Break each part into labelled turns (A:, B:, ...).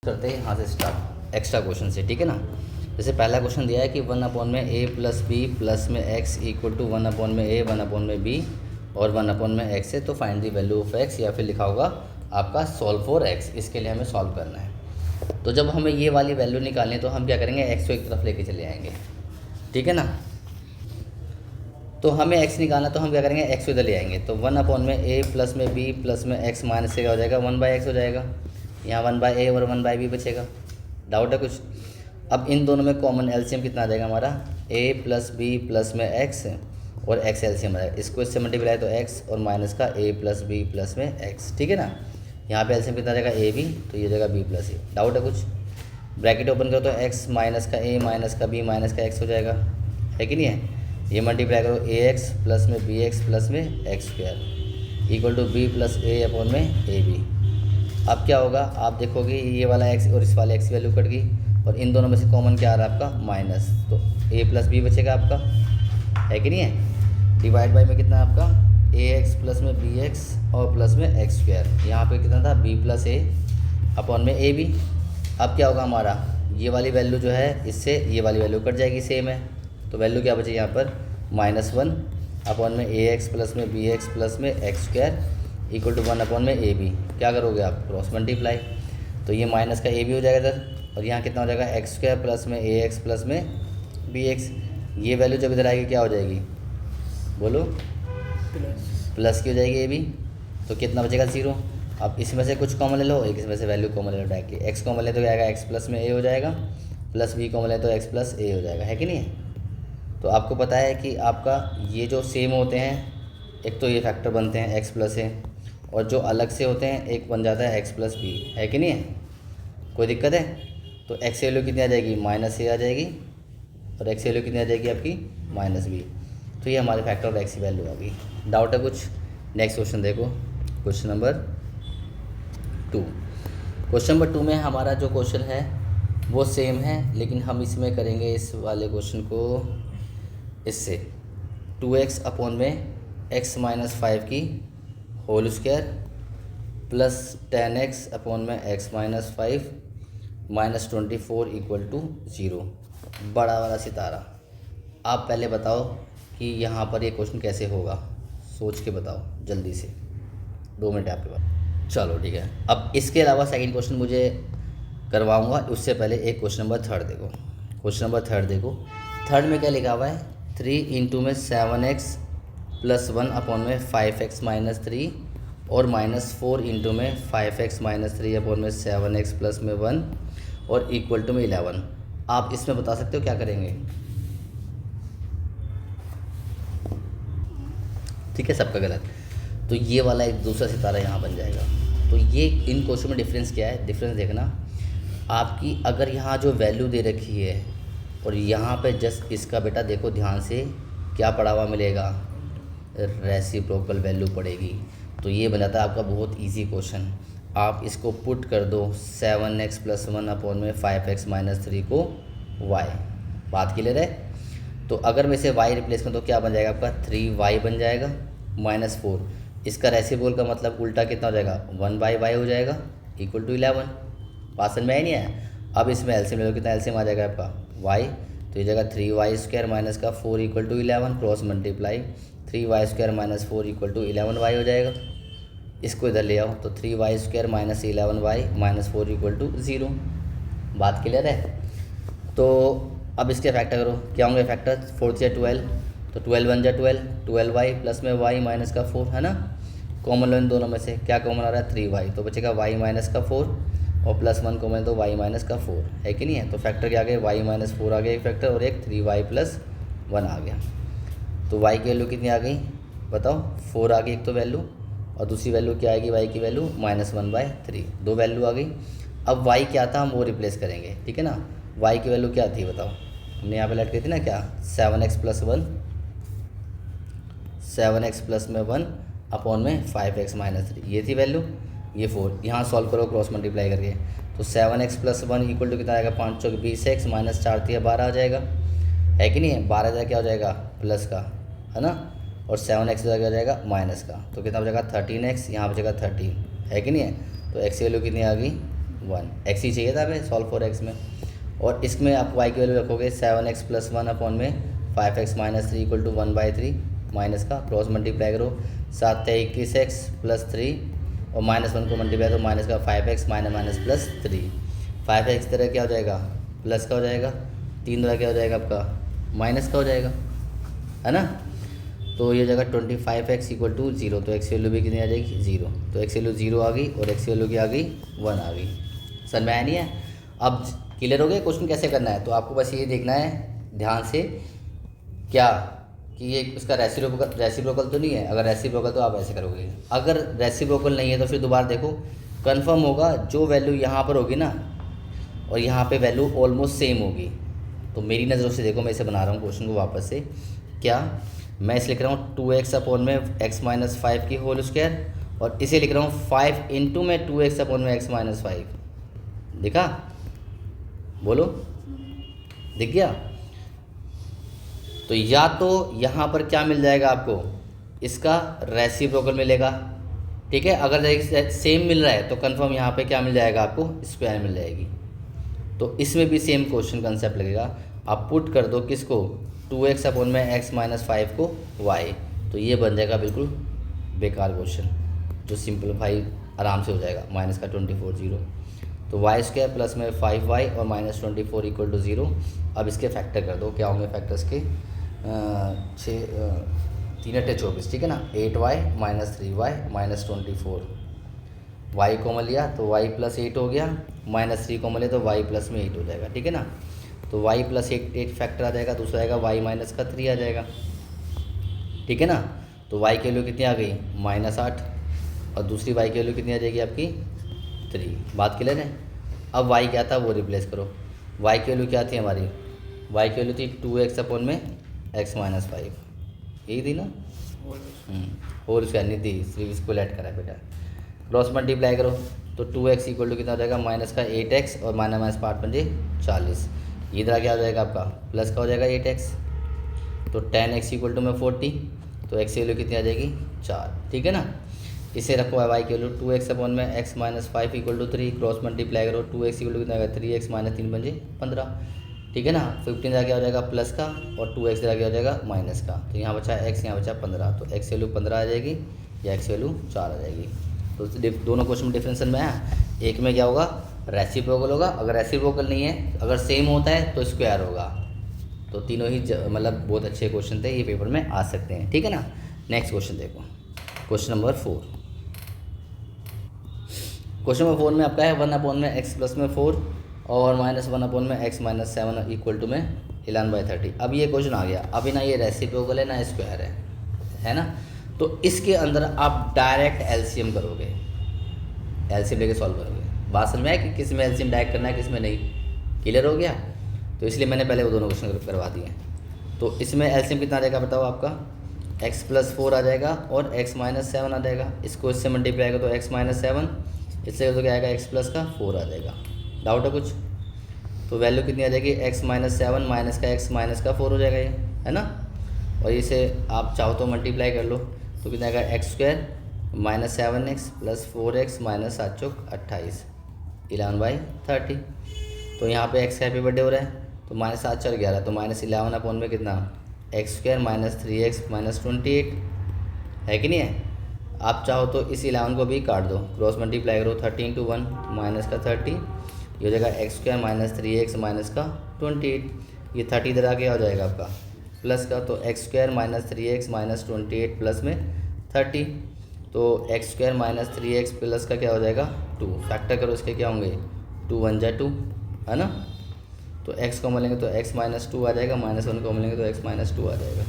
A: करते हैं यहाँ से स्टार्ट एक्स्ट्रा क्वेश्चन से, ठीक है ना। जैसे पहला क्वेश्चन दिया है कि 1 में ए प्लस बी प्लस में एक्स इक्वल टू 1 में ए 1 में बी और 1 में एक्स है, तो find the value of x, या फिर लिखा होगा आपका सॉल्व फॉर एक्स। इसके लिए हमें सॉल्व करना है। तो जब हमें ये वाली वैल्यू निकालनी है तो हम क्या करेंगे, एक्स को एक तरफ लेके चले आएंगे, ठीक है ना। तो हमें एक्स निकालना, तो हम क्या करेंगे, एक्स को इधर ले आएंगे। तो 1 में ए प्लस में बी प्लस में एक्स माइनस से क्या हो जाएगा, 1/x हो जाएगा। यहाँ 1/a और 1/b बचेगा। डाउट है कुछ? अब इन दोनों में कॉमन एलसीएम कितना आ जाएगा हमारा, a प्लस बी प्लस में एक्स और एक्स एलसीएम आ जाएगा। इसको इससे मल्टीप्लाई तो एक्स और माइनस का a प्लस बी प्लस में एक्स, ठीक है ना। यहाँ पे एलसीएम कितना आ जाएगा, a b, तो ये जाएगा b प्लस a। डाउट है कुछ? ब्रैकेट ओपन करो तो x माइनस का a माइनस का b माइनस का x हो जाएगा, है कि नहीं है। ये मल्टीप्लाई करो ax प्लस में bx प्लस में X square equal to b plus a upon में ab। अब क्या होगा, आप देखोगे ये वाला x और इस वाले x की वैल्यू कट गई, और इन दोनों में से कॉमन क्या आ रहा है आपका, माइनस, तो a प्लस बी बचेगा आपका, है कि नहीं है। डिवाइड बाई में कितना है आपका, ax प्लस में bx और प्लस में एक्स स्क्वायर। यहाँ पे कितना था, b प्लस a अपॉन में ab। अब क्या होगा हमारा, ये वाली वैल्यू जो है इससे ये वाली वैल्यू कट जाएगी, सेम है, तो वैल्यू क्या बची यहाँ पर, -1 अपॉन में ax प्लस में bx प्लस में X square equal to 1 upon में ab। क्या करोगे आप, क्रॉस मल्टीप्लाई, तो ये माइनस का ab हो जाएगा इधर, और यहाँ कितना हो जाएगा, एक्स स्क्वायर प्लस में ax प्लस में bx। ये वैल्यू जब इधर आएगी क्या हो जाएगी, बोलो, प्लस की हो जाएगी ab, तो कितना बचेगा, 0। अब इसमें से कुछ कॉमन ले लो, एक इसमें से वैल्यू कॉमन ले लो डायरेक्टली। एक्स कॉमन ले तो क्या आएगा, एक्स प्लस में a हो जाएगा, प्लस b कॉमन ले तो एक्स प्लस a हो जाएगा, है कि नहीं है। तो आपको पता है कि आपका ये जो सेम होते हैं, एक तो ये फैक्टर बनते हैं x प्लस a, और जो अलग से होते हैं एक बन जाता है x प्लस बी, है कि नहीं है। कोई दिक्कत है? तो x की वैल्यू कितनी आ जाएगी, -a आ जाएगी, और x की वैल्यू कितनी आ जाएगी आपकी, -b। तो ये हमारे फैक्टर ऑफ x की वैल्यू आ गई। डाउट है कुछ? नेक्स्ट क्वेश्चन देखो, क्वेश्चन नंबर 2। क्वेश्चन नंबर 2 में हमारा जो क्वेश्चन है वो सेम है, लेकिन हम इसमें करेंगे इस वाले क्वेश्चन को इससे 2x अपॉन में x माइनस 5 की whole square plus 10x upon में x minus 5 minus 24 equal to 0। बड़ा वाला सितारा। आप पहले बताओ कि यहाँ पर ये क्वेश्चन कैसे होगा, सोच के बताओ जल्दी से, 2 मिनट आपके पास। चलो ठीक है। अब इसके अलावा सेकंड क्वेश्चन मुझे करवाऊंगा, उससे पहले एक क्वेश्चन नंबर 3 देखो। क्वेश्चन नंबर 3 देखो, 3 में क्या लिखा हुआ है, 3 इंटू में 7x प्लस 1 अपॉन में 5x माइनस 3 और -4 इंटू में 5x माइनस 3 अपॉन में 7x प्लस में 1 और इक्वल टू में 11। आप इसमें बता सकते हो क्या करेंगे, ठीक है, सबका गलत। तो ये वाला एक दूसरा सितारा यहाँ बन जाएगा। तो ये इन क्वेश्चन में डिफरेंस क्या है, डिफरेंस देखना आपकी, अगर यहाँ जो वैल्यू दे रखी है और यहाँ पे जस्ट इसका बेटा देखो ध्यान से क्या पड़ा हुआ मिलेगा, रेसिप्रोकल वैल्यू पड़ेगी। तो ये बन जाता है आपका बहुत इजी क्वेश्चन। आप इसको पुट कर दो 7x प्लस 1 अपॉन में 5x माइनस 3 को y। बात क्लियर है? तो अगर मैं इसे y रिप्लेस करूँ तो क्या बन जाएगा आपका, 3y बन जाएगा -4। इसका रेसिप्रोकल का मतलब उल्टा कितना हो जाएगा, 1/y हो जाएगा इक्वल टू 11। बात समझ में आई नहीं है? अब इसमें एलसीएम ले लो, कितना एलसीएम आ जाएगा आपका y, तो ये जगह 3y स्क्वायर माइनस का 4 equal to 11, cross multiply 3y square minus 4 equal to 11y हो जाएगा। इसको इधर ले आओ तो 3y square minus 11y minus 4 equal to 0। बात क्लियर है? तो अब इसके फैक्टर करो, क्या होंगे फैक्टर, 4 से 12, तो 12 बन जाए 12y प्लस में y माइनस का 4, है ना। कॉमन लो इन दोनों में से, क्या कॉमन आ रहा है, 3y, तो बचेगा y माइनस का 4 और प्लस 1 कॉमन तो y माइनस का 4, है कि नहीं है। तो फैक्टर क्या आ गया, y माइनस 4 आ गया एक फैक्टर, और एक 3y प्लस 1 आ गया। तो y की वैल्यू कितनी आ गई बताओ, 4 आ गई एक तो वैल्यू, और दूसरी वैल्यू क्या आएगी y की वैल्यू -1/3, 2 वैल्यू आ गई। अब y क्या था हम वो रिप्लेस करेंगे, ठीक है ना। y की वैल्यू क्या थी बताओ, हमने यहाँ पे लेट की थी ना, क्या 7x प्लस 1, 7x प्लस में 1 अपॉन में 5x माइनस 3, ये थी वैल्यू, ये 4। यहाँ सॉल्व करो क्रॉस मल्टीप्लाई करके, तो 7x प्लस 1 इक्वल टू कितना आएगा, 5 चौक 20x माइनस 4 3 12 आ जाएगा, है कि नहीं है। 12 जगह क्या हो जाएगा, प्लस का, है ना, और 7x जगह हो जाएगा माइनस का, तो कितना बचेगा 13x, यहाँ बचेगा 13, है कि नहीं है। तो x की वैल्यू कितनी आ गई, 1, एक्स ही चाहिए था हमें सॉल्व फॉर एक्स में। और इसमें आप वाई की वैल्यू रखोगे 7x + 1 अपॉन में 5x - 3 इक्वल टू 1/3 माइनस का क्रॉस मल्टीप्लाई करो 7 × 21x + 3 और -1 को मल्टीप्लाई करो माइनस का 5x - +3 5x तरह क्या हो जाएगा प्लस का हो जाएगा, 3 तरह क्या हो जाएगा आपका माइनस का हो जाएगा, है ना। तो ये हो जाएगा 25x = 0। तो एक्स वैल्यू भी कितनी आ जाएगी 0। तो एक्स वैल्यू 0 आ गई और एक्स वैल्यू की आ गई 1 आ गई। समझ में आया नहीं है? अब क्लियर हो गया क्वेश्चन कैसे करना है। तो आपको बस ये देखना है ध्यान से क्या कि ये उसका रेसिप्रोकल तो नहीं है। अगर रेसिप्रोकल तो आप ऐसे करोगे, अगर रेसिप्रोकल नहीं है तो फिर दोबारा देखो कन्फर्म होगा जो वैल्यू यहाँ पर होगी ना और यहाँ पे वैल्यू ऑलमोस्ट सेम होगी। तो मेरी नज़रों से देखो, मैं इसे बना रहा हूँ क्वेश्चन को वापस से। क्या मैं इसे लिख रहा हूँ 2x अपॉन में x - 5 की होल स्क्वायर और इसे लिख रहा हूँ 5 इंटू में 2x अपॉन में x - 5। दिखा? बोलो, दिख गया? तो या तो यहाँ पर क्या मिल जाएगा आपको, इसका रेसिप्रोकल मिलेगा, ठीक है। अगर सेम मिल रहा है तो कंफर्म यहाँ पे क्या मिल जाएगा आपको स्क्वायर मिल जाएगी। तो इसमें भी सेम क्वेश्चन कंसेप्ट लगेगा। आप पुट कर दो किसको 2x अपॉन में x - 5 को y, तो ये बन जाएगा बिल्कुल बेकार क्वेश्चन जो सिंपलीफाई आराम से हो जाएगा माइनस का 24 0। तो y² प्लस में 5y और -24 = 0। अब इसके फैक्टर कर दो, क्या होंगे फैक्टर्स के 3 × 24, ठीक है ना। 8y - 3y -24, y कॉमन लिया तो y + 8 हो गया, -3 कॉमन लिया तो y + में 8 हो जाएगा, ठीक है ना। तो y + 8 फैक्टर आ जाएगा, दूसरा आएगा y - 3 आ जाएगा, ठीक है ना। तो y की वैल्यू कितनी आ गई -8 और दूसरी y की वैल्यू कितनी आ जाएगी आपकी 3। बात क्लियर है? अब y क्या था वो रिप्लेस करो। y की वैल्यू क्या थी हमारी, y की वैल्यू थी 2x अपॉन में x - 5, यही थी ना। और उसका नहीं थी, सिर्फ इसको लेट करा बेटा। क्रॉस मल्टीप्लाई करो तो 2x = कितना हो जाएगा माइनस का 8x और -5 पंजे 40। इधर क्या हो जाएगा आपका प्लस का हो जाएगा 8x। तो 10x = 40, तो x की वैल्यू कितनी आ जाएगी 4, ठीक है ना। इसे रखो y की वैल्यू 2x अपॉन में x - 5 = 3, क्रॉस मल्टीप्लाई करो 2x = कितना आएगा 3x - 3 पंजे 15, ठीक है ना। 15 क्या हो जाएगा प्लस का और 2x क्या हो जाएगा माइनस का। तो यहाँ बचा x, यहाँ बचा 15, तो x वैल्यू 15 आ जाएगी या x वैल्यू 4 आ जाएगी। तो दोनों क्वेश्चन में डिफरेंस में आया। एक में क्या होगा रेसिप्रोकल होगा, अगर रेसिप्रोकल नहीं है, अगर सेम होता है तो स्क्वायर होगा। तो तीनों ही मतलब बहुत अच्छे क्वेश्चन थे, ये पेपर में आ सकते हैं, ठीक है ना। नेक्स्ट क्वेश्चन देखो, क्वेश्चन नंबर 4। क्वेश्चन नंबर 4 में आपका है 1 अपॉन में x प्लस में 4 और -1 अपॉन में x - 7 इक्वल टू में 11/30। अब ये क्वेश्चन आ गया, अभी ना ये रेसिप्रोकल है ना स्क्वायर है ना। तो इसके अंदर आप डायरेक्ट एलसीएम करोगे, एलसीएम लेके सॉल्व करोगे। बात समझ में आया कि किस में एलसीएम डायरेक्ट करना है किस में नहीं, क्लियर हो गया। तो इसलिए मैंने पहले वो दोनों क्वेश्चन करवा दिए। तो इसमें एलसीएम कितना आ जाएगा बताओ आपका, x + 4 आ जाएगा और x - 7 आ जाएगा। इसको इससे मल्टीप्लाई करो तो x - 7, इससे तो क्या आएगा x + का 4 आ जाएगा। डाउट है कुछ? तो वैल्यू कितनी आ जाएगी x - 7 माइनस का x माइनस का 4 हो जाएगा ये, है ना। और इसे आप चाहो तो मल्टीप्लाई कर लो तो कितना आएगा x² - 7x + 4x - 7 चौक 28 11/30। तो यहाँ पे x का हैप्पी बर्थडे हो रहा है तो -7 4 11, तो -11 अपॉन में कितना x² - 3x - 28 है कि नहीं है। आप चाहो तो इस 11 को भी काट दो, क्रॉस मल्टीप्लाई करो 30 × 1 -30, ये हो जाएगा x² - 3x - 28। ये 30 इधर आ गया हो जाएगा आपका प्लस का, तो x² - 3x - 28 प्लस में 30, तो x² - 3x प्लस का क्या हो जाएगा 2। फैक्टर करो इसके क्या होंगे 2 × 1 = 2, है ना। तो x को मिलेंगे तो x - 2 आ जाएगा, -1 को मिलेंगे तो x - 2 आ जाएगा।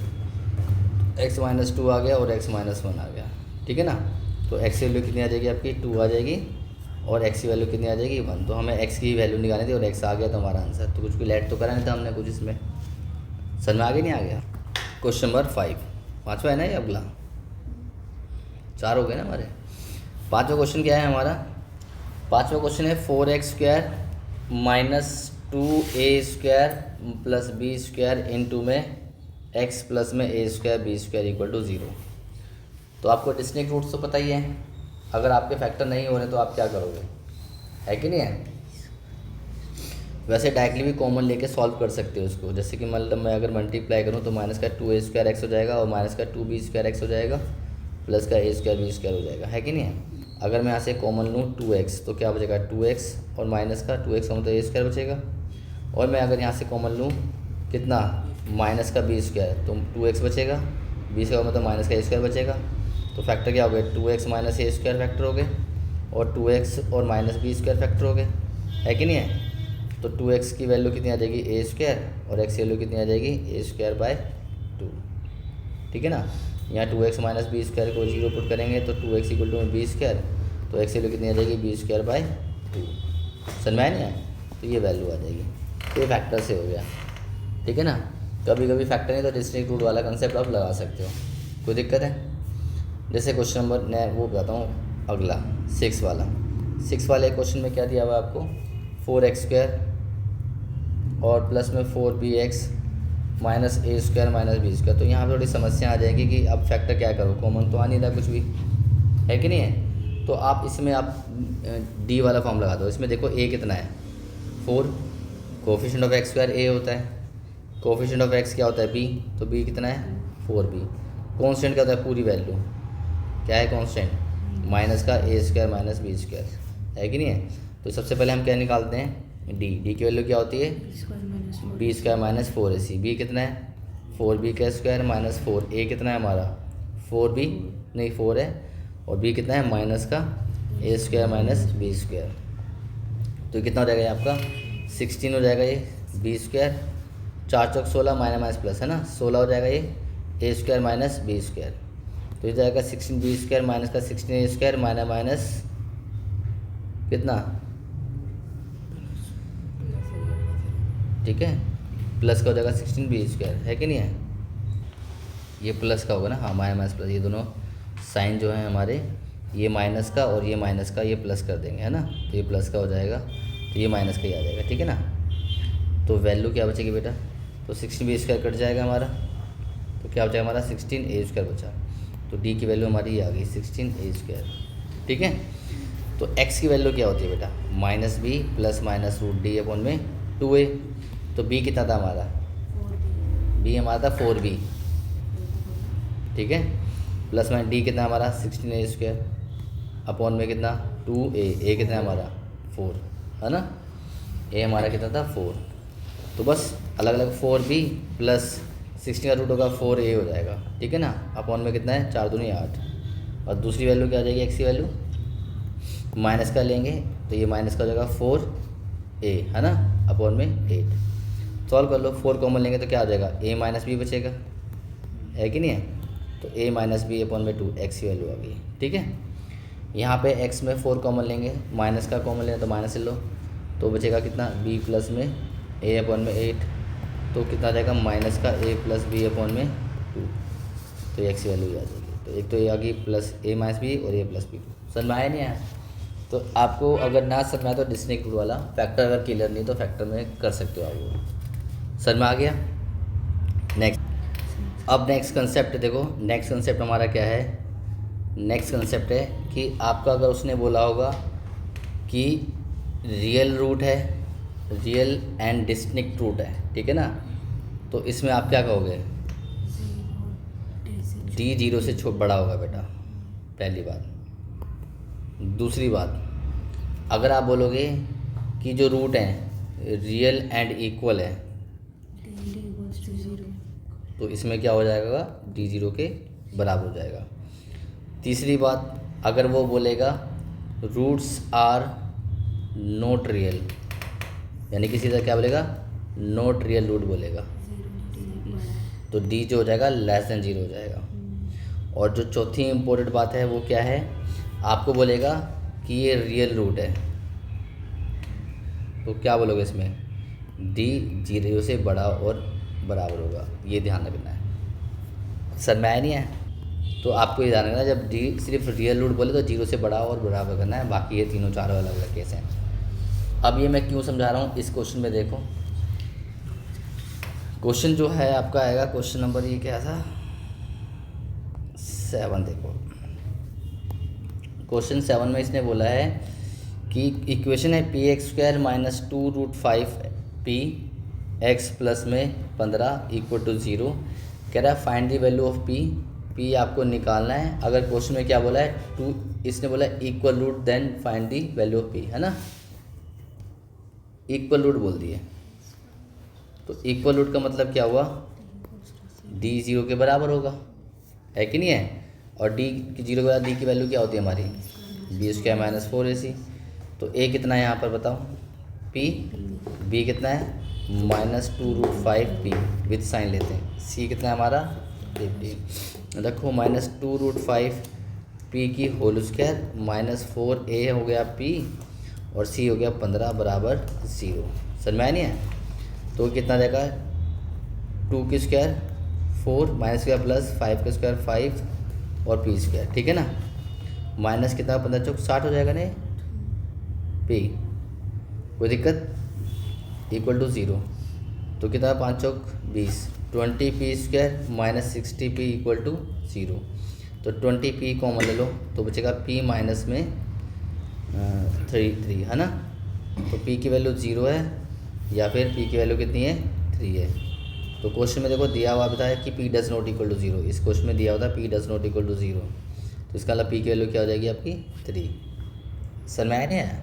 A: x - 2 आ गया और x - 1 आ गया, ठीक है ना। तो x की वैल्यू कितनी आ जाएगी आपकी 2 आ जाएगी और x की वैल्यू कितनी आ जाएगी 1। तो हमें x की वैल्यू निकालनी थी और x आ गया तो हमारा आंसर। तो कुछ भी लेट तो करा नहीं था हमने कुछ, इसमें समझ में आ गया नहीं आ गया। क्वेश्चन नंबर 5, 5वां है ना ये, अगला 4 हो गए ना हमारे। 5वां क्वेश्चन क्या है हमारा, 5वां क्वेश्चन है 4x² - 2a² + b² इंटू में x प्लस में a² b² = 0। तो आपको डिस्टिंक्ट रूट्स तो पता ही है, अगर आपके फैक्टर नहीं हो रहे तो आप क्या करोगे, है कि नहीं है। वैसे डायरेक्टली भी कॉमन लेके सॉल्व कर सकते हो उसको, जैसे कि मतलब मैं अगर मल्टीप्लाई करूँ तो माइनस का 2a² x हो जाएगा और माइनस का 2b² x हो जाएगा प्लस का a² b² हो जाएगा, है कि नहीं है। अगर मैं यहाँ से कॉमन लूँ 2x तो क्या बचेगा 2x और माइनस का 2x का मतलब a² बचेगा। और मैं अगर यहाँ से कॉमन लूँ कितना माइनस का b² तो 2x बचेगा, b² का मतलब माइनस का a² बचेगा। तो फैक्टर क्या हो गए 2x माइनस a² फैक्टर हो गए और 2x और माइनस b² फैक्टर हो गए, है कि नहीं है। तो 2x की वैल्यू कितनी आ जाएगी a² और x की वैल्यू कितनी आ जाएगी a²/2, ठीक है ना। यहाँ 2x माइनस b² को 0 पुट करेंगे तो 2x इक्वल टू b², तो x की वैल्यू कितनी आ जाएगी b²/2, समझ में आया नहीं है। तो ये वैल्यू आ जाएगी, तो ये फैक्टर से हो गया, ठीक है ना। कभी कभी फैक्टर नहीं तो डिस्टिंक्ट रूट वाला कंसेप्ट आप लगा सकते हो, कोई दिक्कत है। जैसे क्वेश्चन नंबर मैं वो बताता हूँ अगला 6 वाले क्वेश्चन में क्या दिया हुआ आपको 4x² और प्लस में 4bx minus a² minus b²। तो यहाँ पर थोड़ी समस्या आ जाएगी कि अब फैक्टर क्या करो, कॉमन तो आ नहीं रहा कुछ भी, है कि नहीं है। तो आप इसमें आप d वाला फॉर्म लगा दो। इसमें देखो a कितना है 4, कोफिशिएंट ऑफ x² a होता है, कोफिशिएंट ऑफ x क्या होता है b, तो b कितना है 4b। कॉन्स्टेंट क्या होता है पूरी वैल्यू, क्या है कॉन्स्टेंट माइनस का a² माइनस b², है कि नहीं है। तो सबसे पहले हम क्या निकालते हैं d की वैल्यू क्या होती है b² माइनस 4ac, b कितना है 4b² माइनस 4a कितना है हमारा 4b नहीं 4 है और b कितना है माइनस का a² माइनस b²। तो कितना हो जाएगा ये आपका 16 हो जाएगा ये b², 4 चौक 16 माइनस प्लस है ना 16 हो जाएगा ये a² माइनस b²। तो ये जाएगा 16b² माइनस का 16a² माइनस कितना, ठीक है, प्लस का हो जाएगा 16b², है कि नहीं है। ये प्लस का होगा ना, हाँ माइनस प्लस, ये दोनों साइन जो है हमारे ये माइनस का और ये माइनस का ये प्लस कर देंगे, है ना। तो ये प्लस का हो जाएगा तो ये माइनस का ही आ जाएगा, ठीक है ना। तो वैल्यू क्या बचेगी बेटा, तो 16b² कट जाएगा हमारा, तो क्या बचेगा हमारा 16a² बचा। तो d की वैल्यू हमारी ये आ गई 16a², ठीक है। तो x की वैल्यू क्या होती है बेटा -b plus minus root d upon में 2a। तो b कितना था हमारा b हमारा था 4b, ठीक है, प्लस में d कितना हमारा 16a² अपॉन में कितना 2a, a कितना हमारा 4, है ना, a हमारा कितना था 4। तो बस अलग अलग 4b प्लस 16 का रूट होगा 4a हो जाएगा, ठीक है ना, अपॉन में कितना है 4 दूनी 8। और दूसरी वैल्यू क्या आ जाएगी x की वैल्यू माइनस का लेंगे तो ये माइनस का हो जाएगा 4a, है ना, अपॉन में 8। सॉल्व कर लो, 4 कॉमन लेंगे तो क्या आ जाएगा a माइनस b बचेगा, है कि नहीं है। तो a माइनस बी अपॉन में 2 x की वैल्यू आ गई, ठीक है। यहाँ पे x में 4 कॉमन लेंगे, माइनस का कॉमन लें तो माइनस ले लो, तो बचेगा कितना b प्लस में a अपॉन में 8, तो कितना आ जाएगा माइनस का a प्लस बी अपॉन में 2, तो x की वैल्यू आ जाएगी। तो एक तो ये आ गई प्लस a माइनस बी और a प्लस बी। समझ में आया नहीं आया। तो आपको अगर ना समझ में आए तो डिस्टिंक्ट रूट वाला फैक्टर अगर क्लियर नहीं तो फैक्टर में कर सकते हो आप वो। समझ में आ गया। नेक्स्ट, अब नेक्स्ट कंसेप्ट देखो, नेक्स्ट कंसेप्ट हमारा क्या है, नेक्स्ट कंसेप्ट है कि आपका अगर उसने बोला होगा कि रियल रूट है, रियल एंड डिस्टिंक्ट रूट है, ठीक है ना, तो इसमें आप क्या कहोगे d 0 से बड़ा होगा बेटा, पहली बात। दूसरी बात, अगर आप बोलोगे कि जो रूट हैं रियल एंड इक्वल है तो इसमें क्या हो जाएगा d 0 के बराबर हो जाएगा। तीसरी बात, अगर वो बोलेगा रूट्स आर नॉट रियल, यानी किसी तरह क्या बोलेगा नॉट रियल रूट बोलेगा, तो d जो हो जाएगा लेस देन 0 हो जाएगा। और जो चौथी इम्पोर्टेंट बात है वो क्या है, आपको बोलेगा कि ये रियल रूट है, तो क्या बोलोगे इसमें d 0 से बड़ा और बराबर होगा, ये ध्यान रखना है। सर में आया नहीं है, तो आपको ये ध्यान रखना है जब d सिर्फ रियल रूट बोले तो 0 से बड़ा और बराबर करना है, बाकी ये तीनों चारों अलग अलग केस हैं। अब ये मैं क्यों समझा रहा हूँ, इस क्वेश्चन में देखो, क्वेश्चन जो है आपका आएगा क्वेश्चन नंबर ये क्या था 7। देखो क्वेश्चन 7 में इसने बोला है कि इक्वेशन है P x square minus 2√5 P x plus में 15 इक्वल टू 0। कह रहा है find the value of P. P आपको निकालना है। अगर क्वेश्चन में क्या बोला है, इसने बोला equal root then find the value of P, है ना। इक्वल रूट बोल दिए, तो इक्वल रूट का मतलब क्या हुआ, डी 0 के बराबर होगा, है कि नहीं है। और डी 0 के बाद डी की वैल्यू क्या होती है हमारी, बी स्क्वायर माइनस 4ac। तो ए कितना है यहाँ पर बताओ, पी। बी कितना है, -2√5 पी विद साइन लेते हैं। सी कितना है हमारा 50। रखो -2√5 पी की होल स्क्वायर -4a हो गया पी और सी हो गया 15 बराबर 0। समझ में आया नहीं है। तो कितना देगा, 2 की स्क्वायर 4 माइनस स्क्वायर प्लस 5 का स्क्वायर 5 और पी स्क्वायर, ठीक है ना। माइनस कितना 15 चौक 60 हो जाएगा नहीं, पी कोई दिक्कत, इक्वल टू 0। तो कितना 5 चौक 20, 20 P square minus 60 P equal to 0। तो 20 पी कॉमन ले लो तो बचेगा पी माइनस में 3, है ना। तो पी की वैल्यू 0 है या फिर पी की वैल्यू कितनी है, 3 है। तो क्वेश्चन में देखो दिया हुआ बताया कि P does not equal to 0। इस क्वेश्चन में दिया होता है P does not equal to 0, तो इसका मतलब पी की वैल्यू क्या हो जाएगी आपकी 3। समझ में आया नहीं है,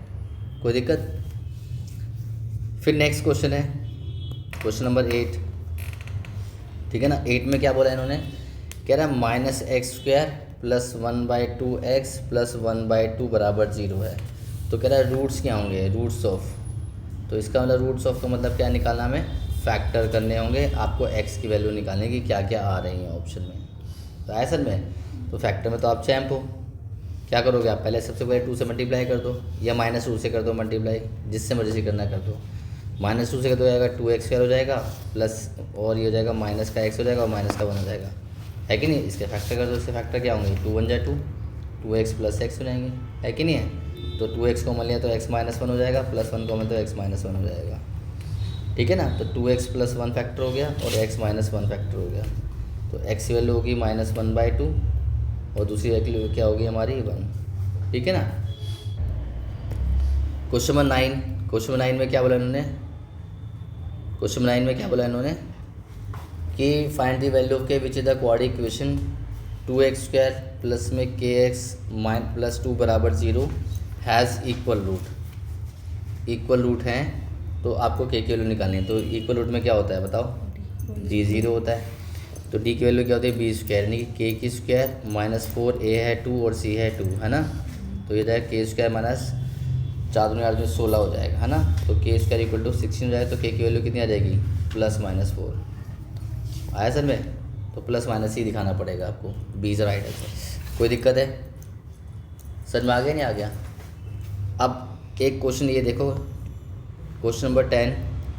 A: कोई दिक्कत। फिर नेक्स्ट क्वेश्चन है क्वेश्चन नंबर 8, ठीक है ना। 8 में क्या बोला इन्होंने, कह रहा है -x² प्लस 1/2x प्लस 1/2 बराबर 0 है। तो कह रहा है रूट्स क्या होंगे, रूट्स ऑफ। तो इसका मतलब रूट्स ऑफ का मतलब क्या निकालना, हमें फैक्टर करने होंगे। आपको x की वैल्यू निकालने की क्या क्या आ रही हैं ऑप्शन में, तो आया सर में। तो फैक्टर में तो आप चैम्प हो, क्या करोगे आप, पहले सबसे पहले 2 से मल्टीप्लाई कर दो या -2 से कर दो मल्टीप्लाई, जिससे मर्जी से करना कर दो। -2 से कर दो जाएगा 2x² हो जाएगा प्लस और ये हो जाएगा माइनस का x हो जाएगा और माइनस का 1 हो जाएगा, है कि नहीं। इसके फैक्टर कर दो, इसके फैक्टर क्या होंगे, 2 1 जा 2, 2x प्लस x हो जाएंगे, है कि नहीं है। तो 2x कॉमन लिया तो x माइनस 1 हो जाएगा, प्लस 1 कॉमन तो x माइनस 1 हो जाएगा, ठीक है ना। तो 2x प्लस 1 फैक्टर हो गया और x माइनस 1 फैक्टर हो गया। तो x की वैल्यू होगी -1/2 और दूसरी वैल्यू क्या होगी हमारी 1, ठीक है ना। क्वेश्चन नंबर 9, क्वेश्चन नंबर 9 में क्या बोला इन्होंने, क्वेश्चन 9 में क्या बोला इन्होंने कि find the value of K which is the quadratic equation 2x² plus में kx प्लस 2 बराबर 0 has equal root. Equal root हैं तो आपको k की वैल्यू निकालनी है। तो इक्वल रूट में क्या होता है बताओ, d 0 होता है। तो d की वैल्यू क्या होती है, b² यानी कि k की स्क्वायर -4a है 2 और c है 2, है ना। तो ये जाएगा k² माइनस 4 दूनी 8 में 16 हो जाएगा, है ना। तो k² इक्वल टू 16 हो जाएगा। तो k की वैल्यू कितनी आ जाएगी, +-4 आया सर में। तो प्लस माइनस ही दिखाना पड़ेगा आपको, बी इज राइट आंसर। कोई दिक्कत है सर में, आ गया नहीं आ गया। अब एक क्वेश्चन ये देखो, क्वेश्चन नंबर 10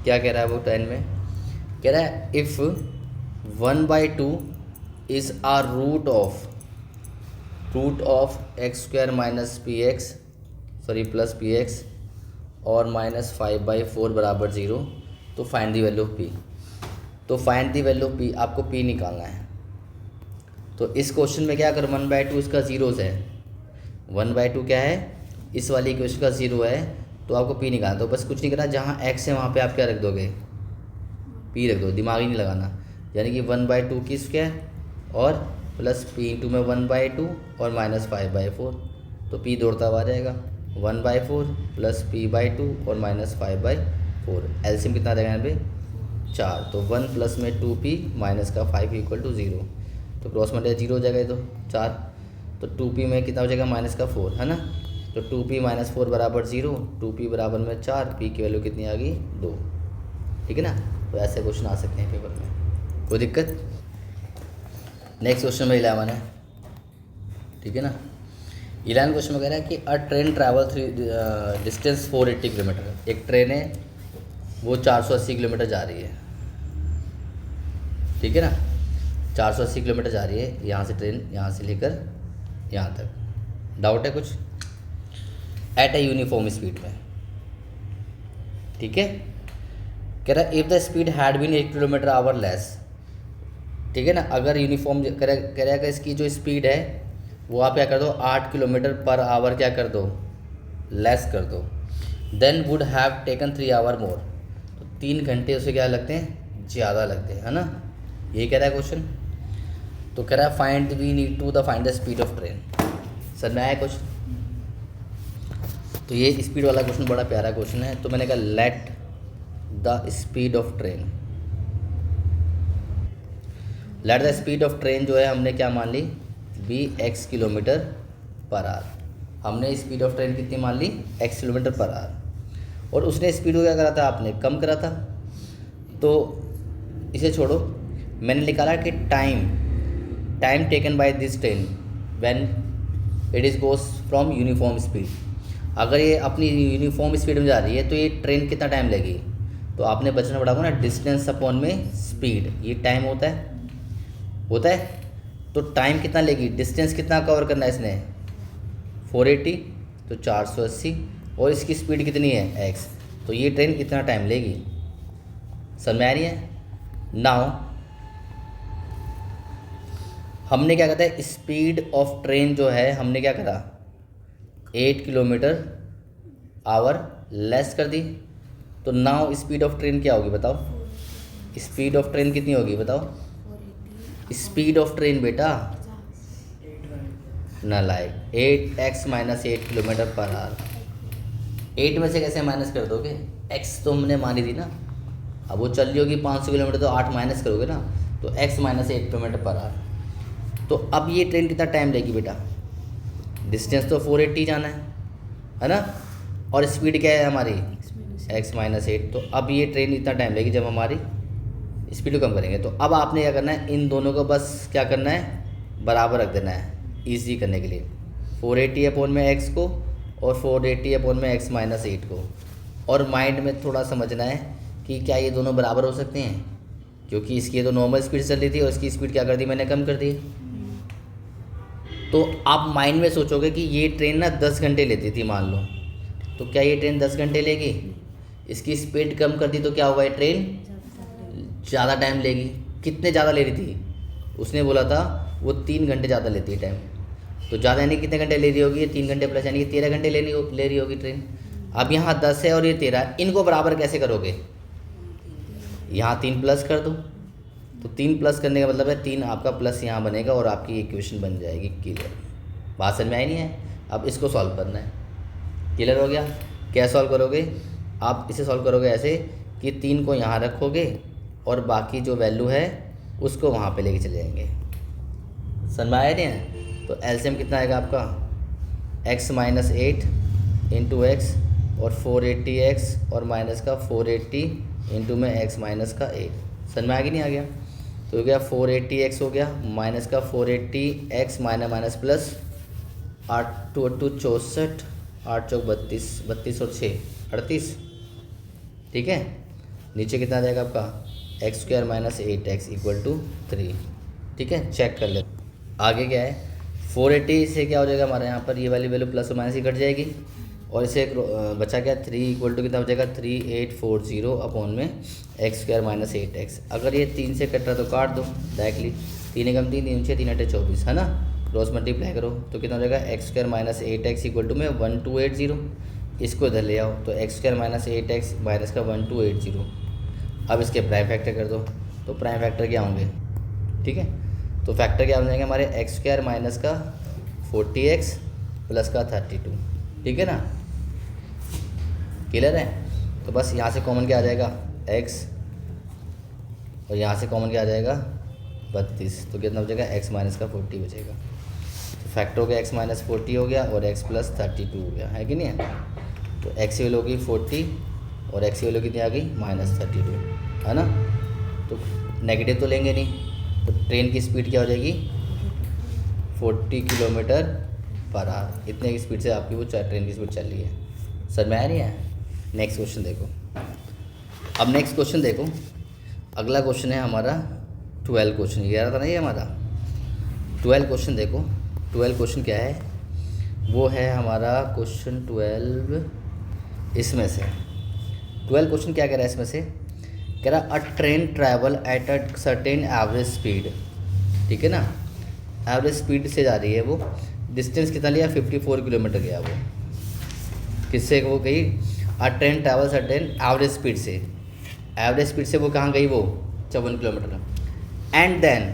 A: क्या कह रहा है वो 10 में कह रहा है if 1/2 is a root of x² minus px sorry plus px और -5/4 बराबर 0 तो find the value of p। तो find the value of p, आपको p निकालना है। तो इस क्वेश्चन में क्या, अगर 1/2 इसका 0 है, 1/2 क्या है, इस वाली इक्वेशन का 0 है, तो आपको p निकालना। तो बस कुछ नहीं करना, जहाँ x है वहाँ पे आप क्या रख दोगे, p रख दो, दिमाग ही नहीं लगाना। यानी कि 1/2 की स्क्वायर और प्लस p इंटू में 1/2 और -5/4, तो p दौड़ता हुआ आ जाएगा 1/4 प्लस p/2 और -5/4। एलसीएम कितना रहेगा यहाँ पे 4। तो 1 प्लस में 2p माइनस का 5 इक्वल टू 0। तो क्रॉस मल्टीप्लाई 0 हो जाएगा, ये तो 4। तो 2p में कितना हो जाएगा -4, है ना। तो 2p - 4 बराबर 0, 2p बराबर में 4, p की वैल्यू कितनी आ गई 2, ठीक है ना। तो ऐसे क्वेश्चन आ सकते हैं पेपर में, कोई दिक्कत। नेक्स्ट क्वेश्चन में 11 है, ठीक है ना। 11 क्वेश्चन में कह रहा है कि अ ट्रेन ट्रैवल डिस्टेंस 480 किलोमीटर। एक ट्रेन है वो 480 किलोमीटर जा रही है, ठीक है ना। 480 किलोमीटर जा रही है यहाँ से ट्रेन, यहाँ से लेकर यहाँ तक। डाउट है कुछ, एट ए यूनिफॉर्म स्पीड में, ठीक है। कह रहा है if the speed had been 8 kilometre hour less, ठीक है ना। अगर यूनिफॉर्म कह रहा है कि इसकी जो स्पीड है वो आप क्या कर दो 8 किलोमीटर पर आवर क्या कर दो लेस कर दो, then would have taken 3 hour more, तो 3 घंटे उसे क्या लगते हैं, ज़्यादा लगते हैं, है ना। ये कह रहा है क्वेश्चन। तो कह रहा है find we need to the find the speed of train. Sir में आया क्वेश्चन। तो ये स्पीड वाला क्वेश्चन बड़ा प्यारा क्वेश्चन है। तो मैंने कहा let the speed of train, let the speed of train जो है हमने क्या मान ली, be x kilometre per hour. हमने स्पीड ऑफ ट्रेन कितनी मान ली, x किलोमीटर पर आवर। और उसने स्पीड को क्या करा था, आपने कम करा था। तो इसे छोड़ो, मैंने निकाला कि time taken by this train when it is goes from uniform speed. अगर ये अपनी यूनिफॉर्म स्पीड में जा रही है तो ये ट्रेन कितना टाइम लगेगी, तो आपने बचना पड़ा ना डिस्टेंस अपॉन में स्पीड, ये टाइम होता है। तो टाइम कितना लेगी, डिस्टेंस कितना कवर करना है इसने, 480, तो 480, और इसकी स्पीड कितनी है x, तो ये ट्रेन इतना टाइम लेगी। समझ में आ रही है। नाउ हमने क्या कहता है, स्पीड ऑफ ट्रेन जो है हमने क्या करा, 8 किलोमीटर आवर लेस कर दी। तो नाउ स्पीड ऑफ ट्रेन क्या होगी बताओ, स्पीड ऑफ ट्रेन कितनी होगी बताओ, स्पीड ऑफ ट्रेन बेटा नालायक, 8x minus 8 kilometre per our. 8 में से कैसे माइनस कर दोगे, x तो हमने मानी थी ना, अब वो चल रही होगी 500 किलोमीटर, तो 8 माइनस करोगे ना, तो x minus 8 kilometre per our. तो अब ये ट्रेन कितना टाइम लेगी बेटा, डिस्टेंस तो 480 जाना है ना, और स्पीड क्या है हमारी x माइनस 8। तो अब ये ट्रेन इतना टाइम लेगी जब हमारी स्पीड को कम करेंगे। तो अब आपने क्या करना है, इन दोनों को बस क्या करना है, बराबर रख देना है ईजी करने के लिए, 480 अपॉन में x को और 480 अपॉन में x माइनस 8 को। और माइंड में थोड़ा समझना है कि क्या ये दोनों बराबर हो सकते हैं, क्योंकि इसकी तो नॉर्मल स्पीड चल रही थी और इसकी स्पीड क्या कर दी मैंने, कम कर दी। तो आप माइंड में सोचोगे कि ये ट्रेन ना 10 घंटे लेती थी मान लो, तो क्या ये ट्रेन 10 घंटे लेगी, इसकी स्पीड कम कर दी तो क्या होगा, ये ट्रेन ज़्यादा टाइम लेगी। कितने ज़्यादा ले रही थी, उसने बोला था वो 3 घंटे ज़्यादा लेती है टाइम, तो ज़्यादा यानी कितने घंटे ले रही होगी, ये 3 घंटे प्लस यानी कि 13 घंटे ले रही होगी ट्रेन। अब यहाँ 10 है और ये 13, इनको बराबर कैसे करोगे, यहाँ 3 प्लस कर दो, तो 3 प्लस करने का मतलब है 3 आपका प्लस यहाँ बनेगा और आपकी इक्वेशन बन जाएगी क्लियर। बात समझ में आई नहीं है। अब इसको सॉल्व करना है, क्लियर हो गया। क्या सॉल्व करोगे आप, इसे सॉल्व करोगे ऐसे कि 3 को यहाँ रखोगे और बाकी जो वैल्यू है उसको वहाँ पे लेके चले जाएंगे। समझ में आया नहीं है। तो एलसीएम कितना आएगा आपका, x माइनस 8 इंटू एक्स और 480x और माइनस का 480 इंटू में x माइनस का 8। समझ में आ गया नहीं आ गया। तो हो गया 480x हो गया माइनस का 480x माइनस प्लस 8 2 8 64 8 चौक 32 32 और 6 38। ठीक है, नीचे कितना आ जाएगा आपका x² minus 8x equal to 3। ठीक है, चेक कर ले आगे क्या है। 480 से क्या हो जाएगा हमारे यहाँ पर, ये वाली वैल्यू प्लस और माइनस ही कट जाएगी और इसे एक बचा क्या 3 इक्वल टू कितना हो जाएगा 3840 अपॉन में x² माइनस 8x। अगर ये 3 से कट रहा तो काट दो डायरेक्टली, 3 कम 3 3 6 3 8 24 है ना, क्रॉस मल्टीप्लाई करो तो कितना हो जाएगा x² minus 8x equal to में 1280। इसको इधर ले आओ तो x² माइनस 8x माइनस का 1280। अब इसके प्राइम फैक्टर कर दो तो प्राइम फैक्टर क्या होंगे। ठीक है, तो फैक्टर क्या हो जाएंगे हमारे x² माइनस का 40x प्लस का 32। ठीक है ना, क्लियर है। तो बस यहाँ से कॉमन क्या आ जाएगा x और यहाँ से कॉमन क्या आ जाएगा 32, तो कितना हो जाएगा x माइनस का 40 बचेगा। तो फैक्टर हो गया x माइनस 40 हो गया और x प्लस 32 हो गया, है कि नहीं है। तो x की वैल्यू होगी 40 और x की वैल्यू कितनी आ गई माइनस 32, है ना। तो नेगेटिव तो लेंगे नहीं, तो ट्रेन की स्पीड क्या हो जाएगी 40 किलोमीटर पर आवर। इतने की स्पीड से आपकी वो ट्रेन की स्पीड चल रही है। सर में आ रही है। नेक्स्ट क्वेश्चन देखो। अब नेक्स्ट क्वेश्चन देखो, अगला क्वेश्चन है हमारा 12 क्वेश्चन, 11 था नहीं है हमारा 12 क्वेश्चन। देखो 12 क्वेश्चन क्या है, वो है हमारा क्वेश्चन 12। इसमें से 12 क्वेश्चन क्या कह रहा है, इसमें से कह रहा अ train travel at a certain average speed. ठीक है ना, एवरेज स्पीड से जा रही है वो, डिस्टेंस कितना लिया 54 किलोमीटर गया वो। किससे वो गई, a train travels at an average speed से, एवरेज स्पीड से वो कहाँ गई, वो 54 किलोमीटर। एंड देन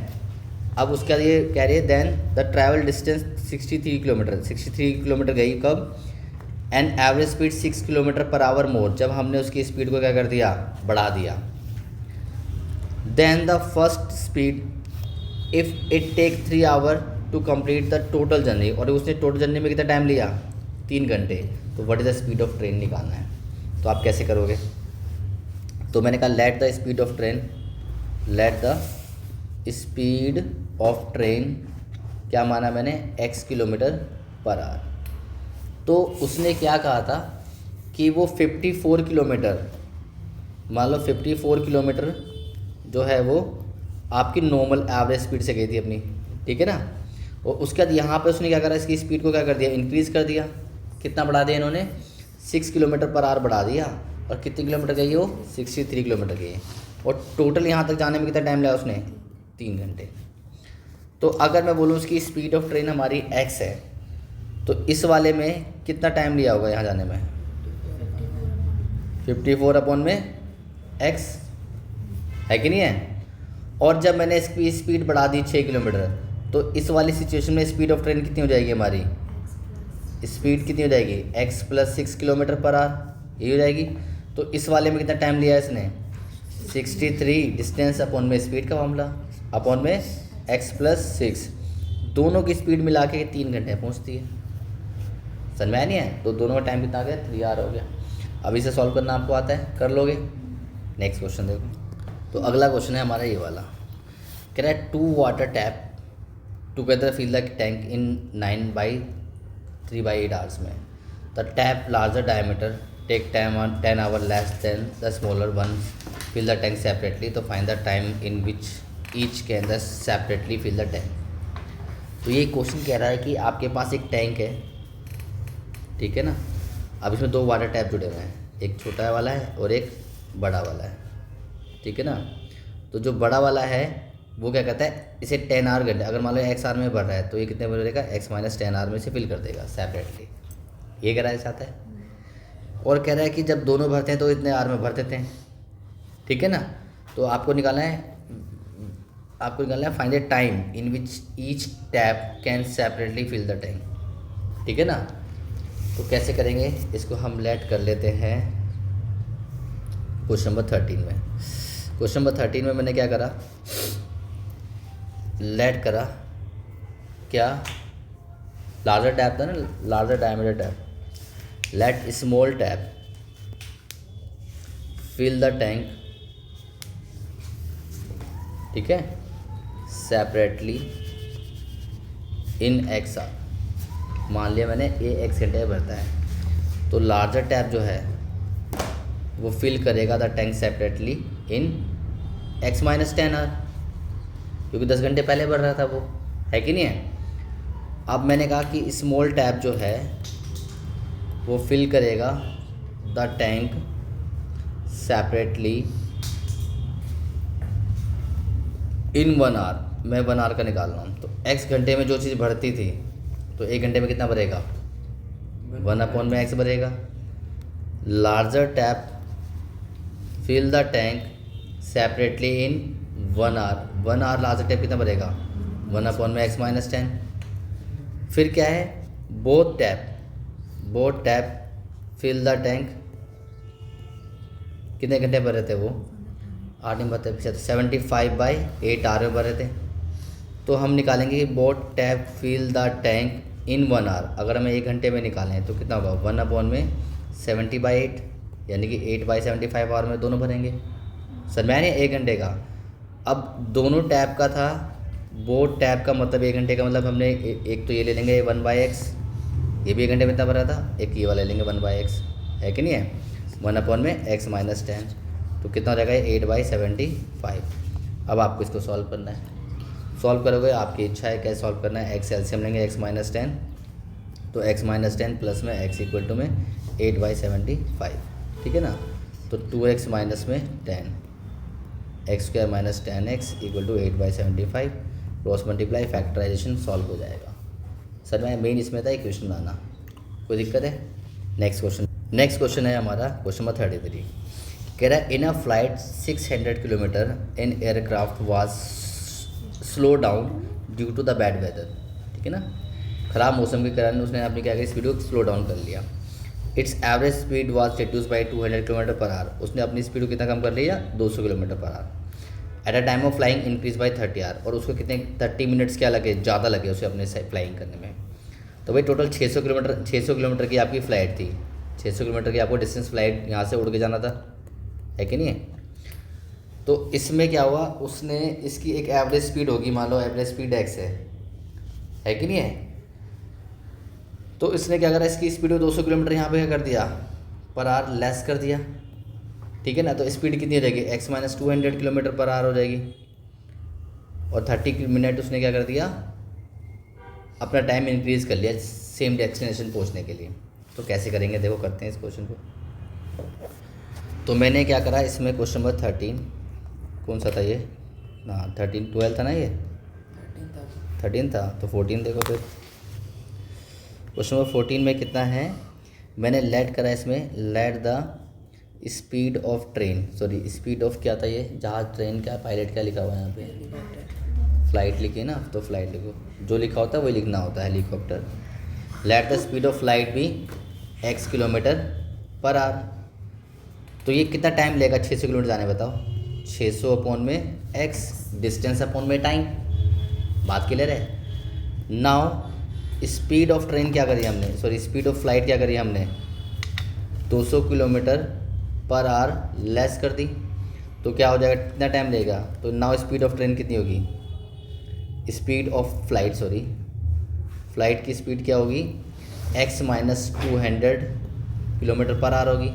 A: अब उसके बाद ये कह रही है then the travel distance 63 kilometre, 63 kilometre गई कब, and average speed 6 kilometre per hour more, जब हमने उसकी स्पीड को क्या कर दिया, बढ़ा दिया। Then the first speed if it take 3 hour to complete the total journey, और उसने टोटल जर्नी में कितना टाइम लिया, 3 घंटे। तो what is the speed of train निकालना है, तो आप कैसे करोगे। तो मैंने कहा let the speed of train, let the speed of train क्या माना मैंने, x किलोमीटर पर आवर। तो उसने क्या कहा था कि वो 54 किलोमीटर, मान लो 54 किलोमीटर जो है वो आपकी नॉर्मल एवरेज स्पीड से गई थी अपनी, ठीक है ना। और उसके बाद यहाँ पे उसने क्या करा, इसकी स्पीड को क्या कर दिया, इंक्रीज़ कर दिया। कितना बढ़ा दिया इन्होंने, 6 किलोमीटर पर आवर बढ़ा दिया। और कितने किलोमीटर गई वो, 63 किलोमीटर गई। और टोटल यहाँ तक जाने में कितना टाइम लिया उसने, 3 घंटे। तो अगर मैं बोलूँ उसकी स्पीड ऑफ ट्रेन हमारी x है, तो इस वाले में कितना टाइम लिया होगा यहाँ जाने में, 54 अपॉन में x है कि नहीं है। और जब मैंने इसकी स्पीड बढ़ा दी 6 किलोमीटर, तो इस वाली सिचुएशन में स्पीड ऑफ ट्रेन कितनी हो जाएगी हमारी, स्पीड कितनी हो जाएगी, x + 6 किलोमीटर पर आवर, ये हो जाएगी। तो इस वाले में कितना टाइम लिया इसने, 63 डिस्टेंस अपॉन में स्पीड का मामला, अपॉन में x + 6, दोनों की स्पीड मिला के 3 घंटे पहुँचती है। समझ में नहीं है। तो दोनों का टाइम कितना आ गया, 3 आवर हो गया। अब इसे सॉल्व करना आपको आता है, कर लोगे। नेक्स्ट क्वेश्चन देखो। तो अगला क्वेश्चन है हमारा ये वाला, कह रहा है 2 water tap together fill the tank in 3/8 hours में। The tap larger diameter take time on 10 hour less than the smaller one fill the tank separately, तो find the time in which each can the separately fill the tank. तो ये question कह रहा है कि आपके पास एक टैंक है, ठीक है ना। अब इसमें 2 वाटर टैप जुड़े हुए हैं, एक छोटा वाला है और एक बड़ा वाला है, ठीक है ना। तो जो बड़ा वाला है वो क्या कहता है, इसे 10 आवर घंटे, अगर मान लो x आवर में बढ़ रहा है तो ये कितने बढ़ेगा, x - 10 आवर में से फिल कर देगा सेपरेटली, ये कह रहा है चाहता है। और कह रहा है कि जब दोनों भरते हैं तो इतने आवर में भर देते हैं, ठीक है ना। तो आपको निकालना है find the time in which each tap can separately fill the tank, ठीक है ना। तो कैसे करेंगे इसको, हम लेट कर लेते हैं क्वेश्चन नंबर 13 में। क्वेश्चन नंबर 13 में मैंने क्या करा, लेट करा क्या, लार्जर टैप था ना, larger diameter tap, let small tap fill the tank, ठीक है, सेपरेटली इन x आवर। मान लिया मैंने ये x घंटे भरता है, तो लार्जर टैप जो है वो फिल करेगा the tank separately in x - 10 hour, क्योंकि 10 घंटे पहले भर रहा था वो, है कि नहीं है। अब मैंने कहा कि स्मॉल टैप जो है वो फिल करेगा the tank separately in 1 hour. मैं 1 आवर का निकाल रहा हूँ, तो x घंटे में जो चीज़ भरती थी तो 1 घंटे में कितना भरेगा, 1 अपॉन में x भरेगा। Larger tap fill the tank separately in 1 hour, 1 hour larger tap कितना भरेगा, 1 अपॉन में x - 10। फिर क्या है, both tap fill the tank, कितने घंटे भर रहे थे वो, 8 नहीं भरते, 75/8 आवर में भर रहे थे। तो हम निकालेंगे कि both tap fill the tank in 1 hour. अगर हमें 1 घंटे में निकालें तो कितना होगा, 1 अपॉन में 70/8, यानी कि 8/75 आवर में दोनों भरेंगे। सर मैंने 1 घंटे का, अब दोनों टैप का था, बोथ टैप का मतलब 1 घंटे का, मतलब हमने एक तो ये ले लेंगे 1/x, ये भी 1 घंटे में इतना भरा था, एक ये वाला ले लेंगे 1/x, है कि नहीं है, 1 अपॉन में x - 10, तो कितना हो जाएगा 8/75। अब आपको इसको सॉल्व करना है, सॉल्व करोगे आपकी इच्छा है कैसे सॉल्व करना है। x एलसीएम लेंगे x - 10, तो x - 10 प्लस में x इक्वल टू में 8/75, ठीक है ना। तो 2x माइनस में 10, x² - 10x equal to 8/75, cross multiply factorization solve हो जाएगा। सर मैं मेन इसमें था इक्वेशन बनाना, कोई दिक्कत है। Next question. नेक्स्ट क्वेश्चन है हमारा क्वेश्चन नंबर 33। कह रहा है in a flight 600 kilometre in aircraft was slow down due to the bad weather. ठीक है ना, ख़राब मौसम के कारण उसने अपनी क्या करी, स्पीड को स्लो डाउन कर लिया। It's average speed was reduce by 200 kilometre per our. उसने अपनी स्पीड को कितना कम कर लिया, 200 kilometre per hour. At a time of flying increase by 30 hour. और उसको कितने 30 मिनट्स क्या लगे, ज़्यादा लगे उसे अपने फ्लाइंग करने में। तो भाई टोटल 600 किलोमीटर की आपकी फ़्लाइट थी। 600 किलोमीटर की आपको डिस्टेंस फ्लाइट यहाँ से उड़ के जाना था, है कि नहीं है। तो इसमें क्या हुआ, उसने इसकी एक एवरेज स्पीड होगी, मान लो एवरेज स्पीड एक्स है कि नहीं है। तो इसने क्या करा, इसकी स्पीड को 200 किलोमीटर यहाँ पे क्या कर दिया, पर आवर लेस कर दिया। ठीक है ना, तो स्पीड कितनी हो जाएगी, x minus 200 kilometre per our हो जाएगी। और 30 मिनट उसने क्या कर दिया, अपना टाइम इंक्रीज़ कर लिया सेम डेस्टिनेशन पहुँचने के लिए। तो कैसे करेंगे, देखो करते हैं इस क्वेश्चन को। तो मैंने क्या करा, इसमें क्वेश्चन नंबर 13 कौन सा था ये, ना 12 था ना, ये 13 था। तो 14 देखो फिर। क्वेश्चन नंबर 14 में कितना है, मैंने लेट करा इसमें, late the speed of train, sorry speed of क्या था ये, जहाज ट्रेन क्या पायलट क्या लिखा हुआ है यहाँ पे, फ्लाइट लिखी ना, तो फ्लाइट लिखो, जो लिखा होता है वही लिखना होता है, helicopter. Late the speed of flight भी x किलोमीटर पर आवर। तो ये कितना टाइम लेगा 600 किलोमीटर जाने, बताओ। 600 अपॉन में x, डिस्टेंस अपॉन में टाइम, बात क्लियर है। नाउ स्पीड ऑफ ट्रेन क्या करी हमने, सॉरी स्पीड ऑफ फ्लाइट क्या करी हमने, 200 किलोमीटर पर आवर लेस कर दी। तो क्या हो जाएगा, कितना टाइम लेगा। तो नाउ स्पीड ऑफ ट्रेन कितनी होगी, speed of flight, sorry flight की स्पीड क्या होगी, x minus 200 kilometre per our होगी।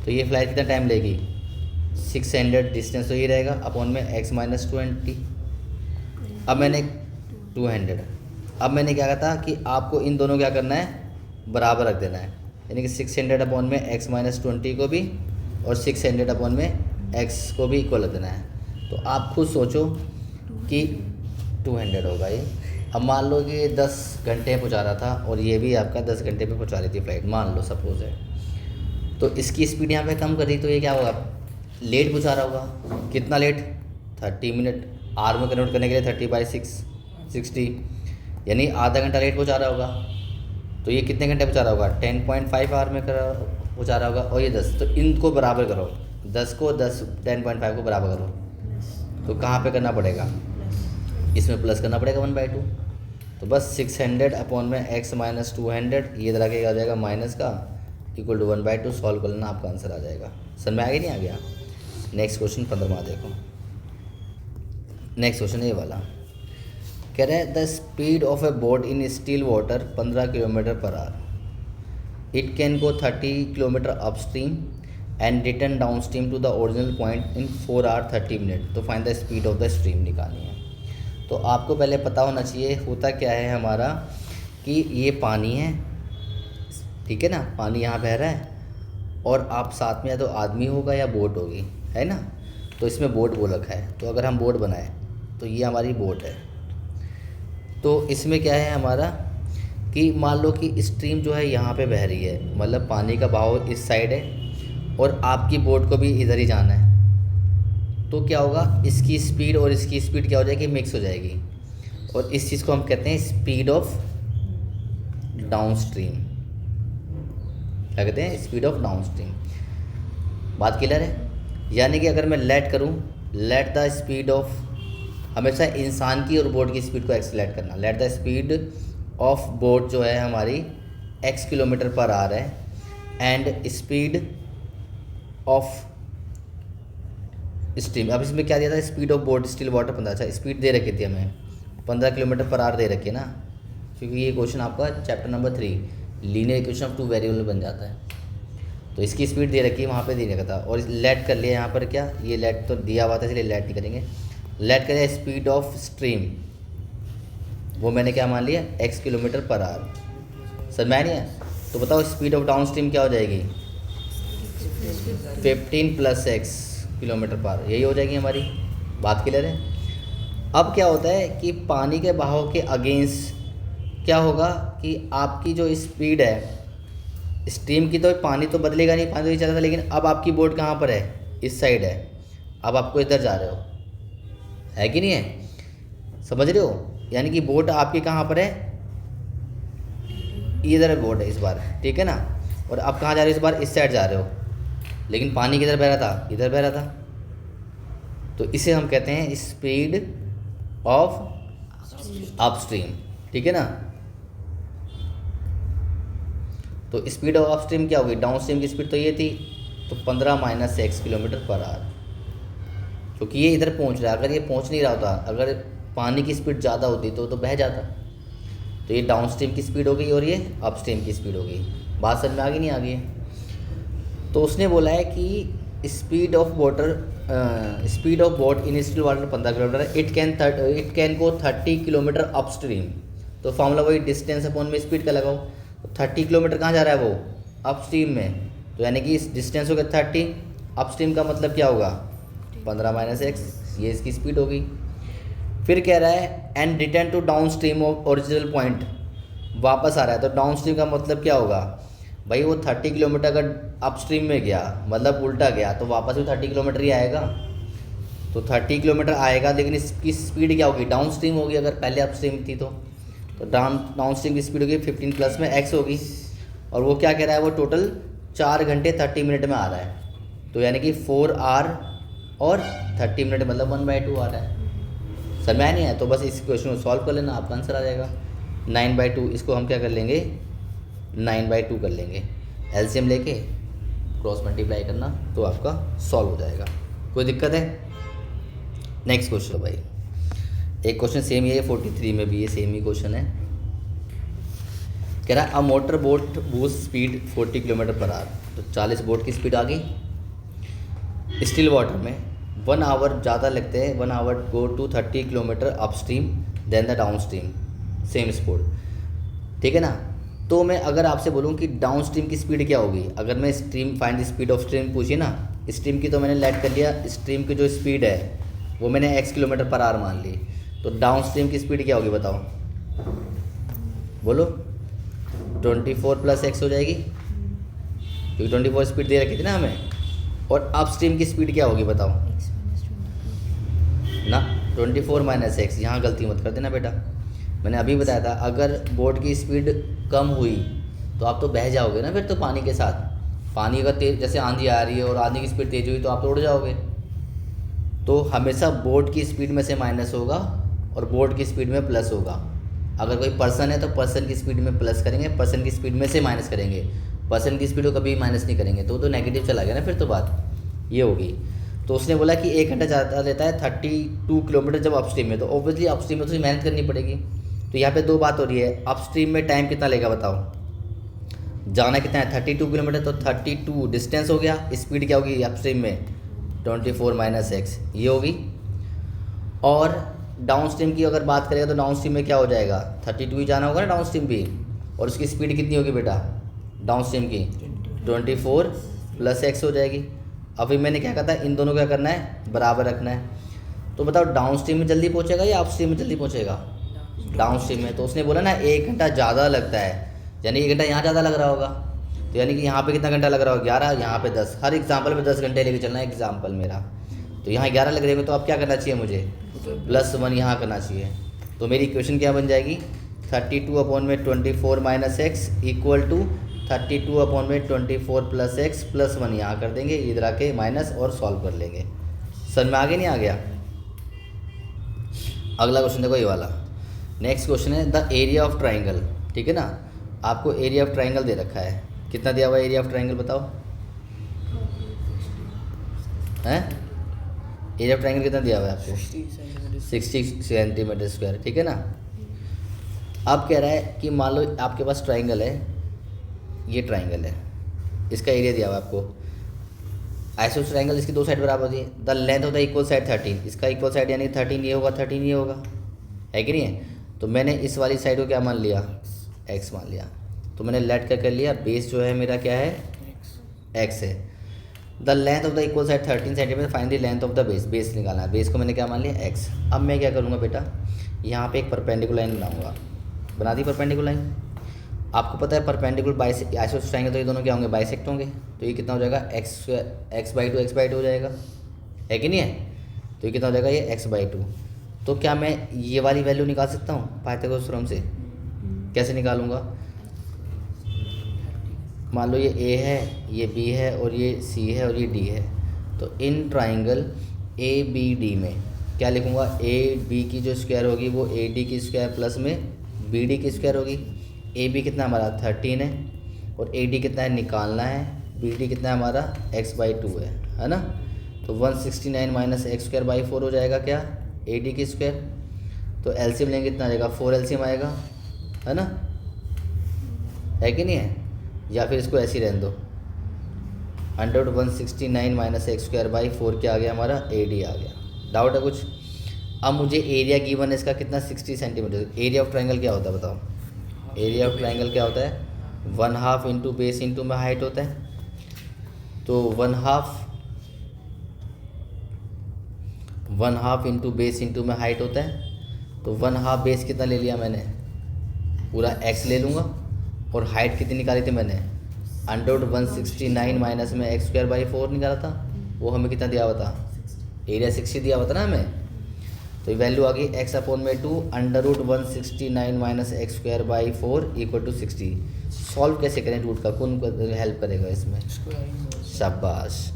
A: तो ये फ्लाइट कितना टाइम लेगी, 600, डिस्टेंस तो ये रहेगा, अपॉन में x माइनस 20। अब मैंने 200, अब मैंने क्या कहा था कि आपको इन दोनों क्या करना है, बराबर रख देना है। यानी कि 600 अपॉन में x माइनस 20 को भी और 600 अपॉन में x को भी इक्वल रख देना है। तो आप खुद सोचो कि 200 होगा ये। अब मान लो कि 10 घंटे पहुँचा रहा था और ये भी आपका 10 घंटे पे पहुँचा रही थी फ्लाइट, मान लो सपोज है। तो इसकी स्पीड यहाँ पे कम कर दी, तो ये क्या होगा, लेट पहुँचा रहा होगा। कितना लेट, 30 मिनट। आर में कन्वर्ट करने के लिए 30/6 60, यानी आधा घंटा लेट पहुँचा रहा होगा। तो ये कितने घंटे पहुँचा रहा होगा, 10.5 आवर में पहुँचा रहा होगा। और ये 10, तो इनको बराबर करो, 10 को 10.5 को बराबर करो। तो कहाँ पे करना पड़ेगा, इसमें प्लस करना पड़ेगा 1/2। तो बस 600 अपॉन में x माइनस 200, ये तरह के आ जाएगा माइनस का, इक्वल टू 1/2। सॉल्व कर लेना, आपका आंसर आ जाएगा। समझ में आ गया, नहीं आ गया। नेक्स्ट क्वेश्चन 15वां देखो। नेक्स्ट क्वेश्चन ये वाला कह रहा है, the speed of a boat in still water 15 kilometre per hour. It can go 30 kilometre upstream and return downstream to the original point in 4 hour 30 minute. तो find the speed of the stream निकालनी है। तो आपको पहले पता होना चाहिए होता क्या है हमारा, कि ये पानी है, ठीक है ना, पानी यहाँ बह रहा है और आप साथ में या तो आदमी होगा या बोट होगी, है ना। तो इसमें बोट बोल रखा है, तो अगर हम बोट बनाएं तो ये हमारी बोट है। तो इसमें क्या है हमारा, कि मान लो कि स्ट्रीम जो है यहाँ पे बह रही है, मतलब पानी का बहाव इस साइड है और आपकी बोट को भी इधर ही जाना है। तो क्या होगा, इसकी स्पीड और इसकी स्पीड क्या हो जाएगी, मिक्स हो जाएगी। और इस चीज़ को हम कहते हैं स्पीड ऑफ डाउन स्ट्रीम। क्या कहते हैं, स्पीड ऑफ डाउन स्ट्रीम। बात क्लियर है। यानी कि अगर मैं लेट करूं, लेट द स्पीड ऑफ, हमेशा इंसान की और बोट की स्पीड को एक्सलेट करना। Late the speed of boat जो है हमारी x किलोमीटर पर आवर है, एंड स्पीड ऑफ स्ट्रीम। अब इसमें क्या दिया था, speed of boat still water 15। अच्छा, स्पीड दे रखी थी हमें 15 किलोमीटर पर आवर दे रखी है ना, क्योंकि ये क्वेश्चन आपका chapter number 3 linear equation of 2 variable बन जाता है। तो इसकी स्पीड दे रखी है, वहाँ पे देने का था। और लेट कर लिया यहाँ पर, क्या ये लेट तो दिया हुआ था इसलिए लेट नहीं करेंगे। लेट करें स्पीड ऑफ स्ट्रीम, वो मैंने क्या मान लिया, x किलोमीटर पर आवर। समझ में नहीं है। तो बताओ स्पीड ऑफ डाउन स्ट्रीम क्या हो जाएगी, 15 + x किलोमीटर पर आवर, यही हो जाएगी हमारी। बात क्लियर है। अब क्या होता है कि पानी के बहाव के अगेंस्ट क्या होगा, कि आपकी जो स्पीड है स्ट्रीम की तो पानी तो बदलेगा नहीं, पानी तो ही चला था, लेकिन अब आपकी बोट कहाँ पर है, इस साइड है, अब आपको इधर जा रहे हो, है कि नहीं है, समझ रहे हो, यानी कि बोट आपकी कहाँ पर है, इधर बोट है इस बार, ठीक है ना, और आप कहाँ जा रहे हो, इस बार इस साइड जा रहे हो, लेकिन पानी किधर बह रहा था, इधर बह रहा था, तो इसे हम कहते हैं स्पीड ऑफ अपस्ट्रीम, ठीक है ना। तो स्पीड ऑफ अपस्ट्रीम क्या होगी, डाउनस्ट्रीम की स्पीड तो ये थी, तो 15 - x किलोमीटर पर आवर, क्योंकि ये इधर पहुंच रहा है, अगर ये पहुंच नहीं रहा होता, अगर पानी की स्पीड ज़्यादा होती तो बह जाता, तो ये डाउनस्ट्रीम की स्पीड हो गई और ये अपस्ट्रीम की स्पीड हो गई। बात समझ में आ गई नहीं आ गई? तो उसने बोला है कि speed of boat in still water 15 kilometre है, it can go 30 kilometre upstream, तो फॉर्मूला वही डिस्टेंस अपॉन में स्पीड का लगाओ, तो 30 किलोमीटर कहाँ जा रहा है वो, अपस्ट्रीम में, तो यानी कि इस डिस्टेंस हो गया 30, अपस्ट्रीम का मतलब क्या होगा 15 - x, ये इसकी स्पीड होगी। फिर कह रहा है and return to downstream of original point, वापस आ रहा है, तो डाउन स्ट्रीम का मतलब क्या होगा भाई, वो 30 किलोमीटर अगर अपस्ट्रीम में गया मतलब उल्टा गया, तो वापस भी 30 किलोमीटर ही आएगा, तो 30 किलोमीटर आएगा, लेकिन इसकी स्पीड क्या होगी, डाउन स्ट्रीम होगी, अगर पहले अपस्ट्रीम थी तो डाउन स्ट्रीम की स्पीड होगी 15 प्लस में x होगी, और वो क्या कह रहा है, वो टोटल 4 घंटे 30 मिनट में आ रहा है, तो यानी कि 4 आवर और 30 मिनट मतलब 1/2 आ रहा है। समझ में नहीं है तो बस इस क्वेश्चन को सॉल्व कर लेना, आपका आंसर आ जाएगा 9/2। इसको हम क्या कर लेंगे 9/2 कर लेंगे, एलसीएम लेके क्रॉस मल्टीप्लाई करना, तो आपका सॉल्व हो जाएगा। कोई दिक्कत है? नेक्स्ट क्वेश्चन भाई, एक क्वेश्चन सेम ही है 43 में भी ये सेम ही क्वेश्चन है। कह रहा है a motor boat boost speed 40 kilometre per our, तो 40 बोट की स्पीड आ गई। स्टिल वाटर में 1 आवर ज़्यादा लगते हैं, 1 hour go to 30 kilometre upstream then the downstream same speed, ठीक है ना। तो मैं अगर आपसे बोलूँ कि डाउन स्ट्रीम की स्पीड क्या होगी, अगर मैं stream find the speed of stream पूछी ना, स्ट्रीम की तो मैंने लेट कर लिया, स्ट्रीम की जो स्पीड है वो मैंने x किलोमीटर पर आवर मान ली, तो डाउन स्ट्रीम की स्पीड क्या होगी बताओ, बोलो 24 + x हो जाएगी, क्योंकि 24 स्पीड दे रखी थी ना हमें, और अप स्ट्रीम की स्पीड क्या होगी बताओ ना, 24 - x, यहाँ गलती मत कर देना बेटा, मैंने अभी बताया था अगर बोट की स्पीड कम हुई तो आप तो बह जाओगे ना फिर तो पानी के साथ, पानी अगर तेज जैसे आंधी आ रही है और आंधी की स्पीड तेज हुई तो आप तो उड़ जाओगे, तो हमेशा बोट की स्पीड में से माइनस होगा और बोट की स्पीड में प्लस होगा। अगर कोई पर्सन है तो पर्सन की स्पीड में प्लस करेंगे, पर्सन की स्पीड में से माइनस करेंगे, पर्सन की स्पीड को कभी माइनस नहीं करेंगे, तो नेगेटिव चला गया ना फिर तो बात ये होगी। तो उसने बोला कि 1 घंटा ज़्यादा लेता है 32 किलोमीटर जब अपस्ट्रीम में, तो ऑब्वियसली अपस्ट्रीम में तो मेहनत करनी पड़ेगी। तो यहाँ पे 2 बात हो रही है, अपस्ट्रीम में टाइम कितना लेगा बताओ, जाना कितना है 32 किलोमीटर, तो 32 डिस्टेंस हो गया, स्पीड क्या होगी अपस्ट्रीम में 24 - x ये होगी। और डाउन स्ट्रीम की अगर बात करेगा तो डाउन स्ट्रीम में क्या हो जाएगा 32 ही जाना होगा ना डाउन स्ट्रीम भी, और उसकी स्पीड कितनी होगी बेटा डाउन स्ट्रीम की 24 + x हो जाएगी। अभी मैंने क्या कहा था, इन दोनों क्या करना है बराबर रखना है, तो बताओ डाउन स्ट्रीम में जल्दी पहुँचेगा या अप स्ट्रीम में जल्दी पहुँचेगा, डाउन स्ट्रीम में। तो उसने बोला ना 1 घंटा ज़्यादा लगता है, यानी 1 घंटा यहाँ ज़्यादा लग रहा होगा, तो यानी कि यहाँ पे कितना घंटा लग रहा होगा 11, यहाँ पे 10, हर एग्जाम्पल में 10 घंटे लेके चलना है एग्जाम्पल मेरा, तो यहाँ 11 लग रहे हैं, तो अब क्या करना चाहिए मुझे +1 यहाँ करना चाहिए। तो मेरी इक्वेशन क्या बन जाएगी 32/24 - x इक्वल टू 32/24 + x +1 यहाँ कर देंगे, इधर आके माइनस और सॉल्व कर लेंगे। समझ में आगे नहीं आ गया? अगला क्वेश्चन देखो ये वाला, नेक्स्ट क्वेश्चन है द एरिया ऑफ ट्राइंगल, ठीक है ना। आपको एरिया ऑफ ट्राइंगल दे रखा है, कितना दिया हुआ है एरिया ऑफ ट्राइंगल बताओ, हैं एरिया ऑफ ट्राइंगल कितना दिया हुआ है आपको 60 सेंटीमीटर स्क्वायर, ठीक है ना। अब कह रहा है कि मान लो आपके पास ट्राइंगल है, ये ट्राइंगल है, इसका एरिया दिया हुआ है आपको, आइसोस ट्राइंगल इसकी 2 साइड बराबर होती है, the length of the equal side 13, इसका इक्वल साइड यानी 13 ये होगा 13 ये होगा, है कि नहीं है। तो मैंने इस वाली साइड को क्या मान लिया x मान लिया, तो मैंने लेट कर लिया, बेस जो है मेरा क्या है x है, the length of the equal side 13 centimetre, find the length of the base, base निकालना है, बेस को मैंने क्या मान लिया x। अब मैं क्या करूँगा बेटा, यहाँ पे एक परपेंडिकुलर लाइन बनाऊँगा, बना दी परपेंडिकुलर लाइन। आपको पता है परपेंडिकुलर बाइसेक्ट आइसोसेलेस ट्रायंगल, तो ये दोनों क्या होंगे, बाइसेक्ट होंगे। तो ये कितना हो जाएगा, x/2 हो जाएगा, है कि नहीं है। तो ये कितना हो जाएगा, ये x/2। तो क्या मैं ये वाली वैल्यू निकाल सकता हूँ पाइथागोरस थ्योरम से? कैसे निकालूंगा? मान लो ये A है, ये B है, और ये C है, और ये D है। तो इन ट्राइंगल ABD में क्या लिखूंगा, AB की जो स्क्वायर होगी वो AD की स्क्वायर प्लस में BD की स्क्वायर होगी। AB कितना हमारा 13 है, और AD कितना है निकालना है, BD कितना है हमारा x/2 है ना। तो 169 माइनस x²/4 हो जाएगा क्या, AD की स्क्वायर। तो एलसीएम लेंगे कितना आ जाएगा, 4 एलसीएम आएगा, है ना, है कि नहीं है। या फिर इसको ऐसे ही रहने दो, 169 माइनस x²/4 क्या आ गया हमारा, AD आ गया। डाउट है कुछ? अब मुझे एरिया गिवन है इसका कितना, 60 सेंटीमीटर। एरिया ऑफ ट्रायंगल क्या होता है बताओ? एरिया ऑफ ट्रायंगल क्या होता है, 1/2 इंटू बेस इंटू में हाइट होता है। तो 1/2 इंटू बेस इंटू में हाइट होता है। तो 1/2 बेस कितना ले लिया मैंने, पूरा x ले लूँगा, और हाइट कितनी निकाली थी मैंने, 169 माइनस में x²/4 निकाला था। वो हमें कितना दिया हुआ था, एरिया 60 दिया हुआ था ना हमें। तो ये वैल्यू आ गई x/2 √169 minus x²/4 equal to 60। Solve कैसे करें रूट का, कौन हेल्प करेगा इसमें? शाबाश,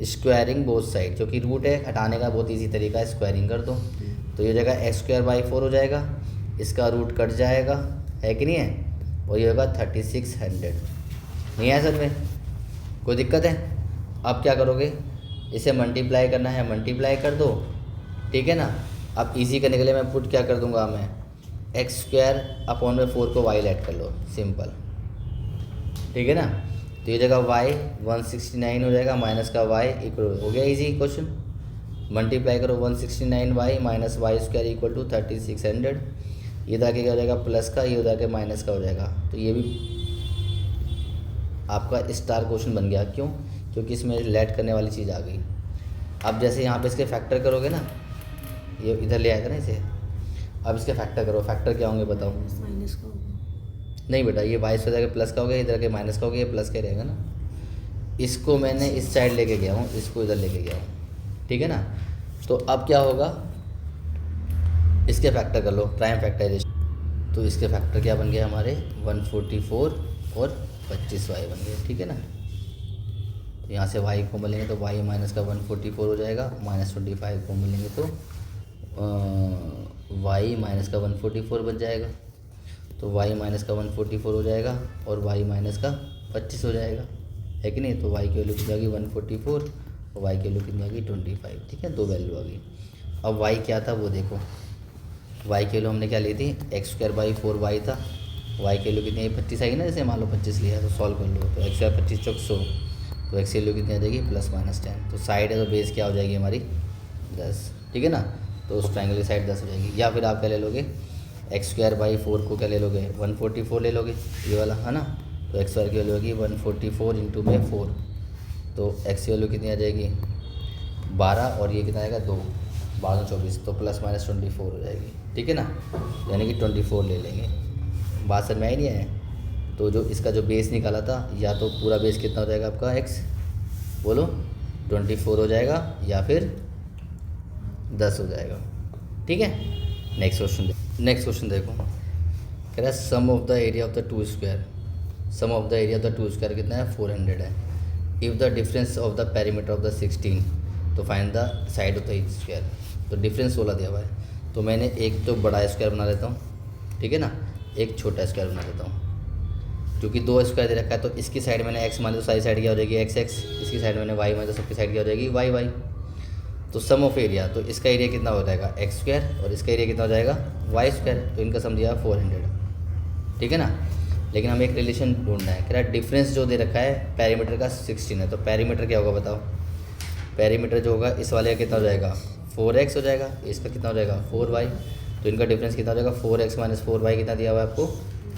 A: स्क्वायरिंग बोथ साइड, जो कि रूट है हटाने का बहुत इजी तरीका है, स्क्वायरिंग कर दो। तो ये जगह x²/4 हो जाएगा, इसका रूट कट जाएगा, है कि नहीं है, और ये होगा 3600। नहीं है सर में कोई दिक्कत है? अब क्या करोगे, इसे मल्टीप्लाई करना है, मल्टीप्लाई कर दो, ठीक है ना। अब इजी करने के लिए मैं पुट क्या कर दूंगा, मैं x²/4 को y ऐड कर लो, सिंपल, ठीक है ना। तो ये जगह y 169 हो जाएगा, माइनस का y इक्वल हो गया, इजी क्वेश्चन। मल्टीप्लाई करो 169y minus y² equal to 3600। ये इधर क्या हो जाएगा, प्लस का, ये उधर के माइनस का हो जाएगा। तो ये भी आपका स्टार क्वेश्चन बन गया। क्यों? क्योंकि इसमें लेट करने वाली चीज़ आ गई। अब जैसे यहाँ पे इसके फैक्टर करोगे ना, ये इधर ले आएगा ना इसे, अब इसके फैक्टर करो, फैक्टर क्या होंगे बताओ?
B: माइनस का होगा।
A: नहीं बेटा, ये 22 हो जाएगा, प्लस का हो गया, इधर के माइनस का हो गया, ये प्लस का रहेगा ना। इसको मैंने इस साइड लेके गया हूँ, इसको इधर लेके गया हूँ, ठीक है ना। तो अब क्या होगा, इसके फैक्टर कर लो, प्राइम फैक्टराइजेशन। तो इसके फैक्टर क्या बन गया हमारे, 144 और 25y बन गए, ठीक है ना। तो यहाँ से y को मिलेंगे तो y माइनस का 144 हो जाएगा, माइनस 25 को मिलेंगे तो y माइनस का 144 बन जाएगा। तो y माइनस का 144 हो जाएगा, और y माइनस का 25 हो जाएगा, है कि नहीं। तो y की वैल्यू कितनी आ गई, 144, और y की वैल्यू कितनी आ गई, 25, ठीक है, दो वैल्यू आ गई। अब y क्या था वो देखो, y की वैल्यू हमने क्या ली थी, x²/4y था, y की वैल्यू कितनी है, 25 आई ना, जैसे मान लो 25 लिया तो सॉल्व कर लो। तो x² 25 चौक 100, तो x की वैल्यू कितनी आ जाएगी, +-10। तो साइड है तो बेस क्या हो जाएगी हमारी, 10, ठीक है ना। तो उस ट्रायंगल की साइड 10 हो जाएगी। या फिर आप क्या ले लोगे, x²/4 को क्या ले लोगे, 144 ले लोगे, ये वाला, है ना। तो x² की वैल्यू होगी 144 इंटू में 4, तो x की वैल्यू कितनी आ जाएगी, 12, और ये कितना आएगा 2, 12 24, तो +-24 हो जाएगी, ठीक है ना। यानी कि 24 ले लेंगे। बात समझ में आई नहीं है? तो जो इसका जो बेस निकाला था, या तो पूरा बेस कितना हो जाएगा आपका x, बोलो 24 हो जाएगा, या फिर 10 हो जाएगा, ठीक है। नेक्स्ट क्वेश्चन देखो, कह रहा है sum of the area of the two square, sum of the area of the two square कितना है, 400 है। If the difference of the perimeter of the 16, तो find the side of the each square. तो difference 16 दिया हुआ है, तो मैंने एक तो बड़ा स्क्वायर बना लेता हूँ, ठीक है ना, एक छोटा स्क्वायर बना लेता हूँ। क्योंकि 2 स्क्वायर दे रखा है, तो इसकी साइड मैंने x मान लो, सारी साइड क्या हो जाएगी x, इसकी साइड मैंने y मान लो, सबकी साइड क्या हो जाएगी y। तो सम ऑफ एरिया, तो इसका एरिया कितना हो जाएगा x², और इसका एरिया कितना हो जाएगा y²। तो इनका सम दिया 400, ठीक है ना। लेकिन हमें एक रिलेशन ढूंढना है, कह रहा है डिफरेंस जो दे रखा है पेरीमीटर का 16 है। तो पेरीमीटर क्या होगा बताओ, पेरीमीटर जो होगा इस वाले का कितना हो जाएगा, 4x हो जाएगा, इसका कितना हो जाएगा 4y। तो इनका डिफरेंस कितना हो जाएगा, 4x माइनस 4y कितना दिया हुआ है आपको,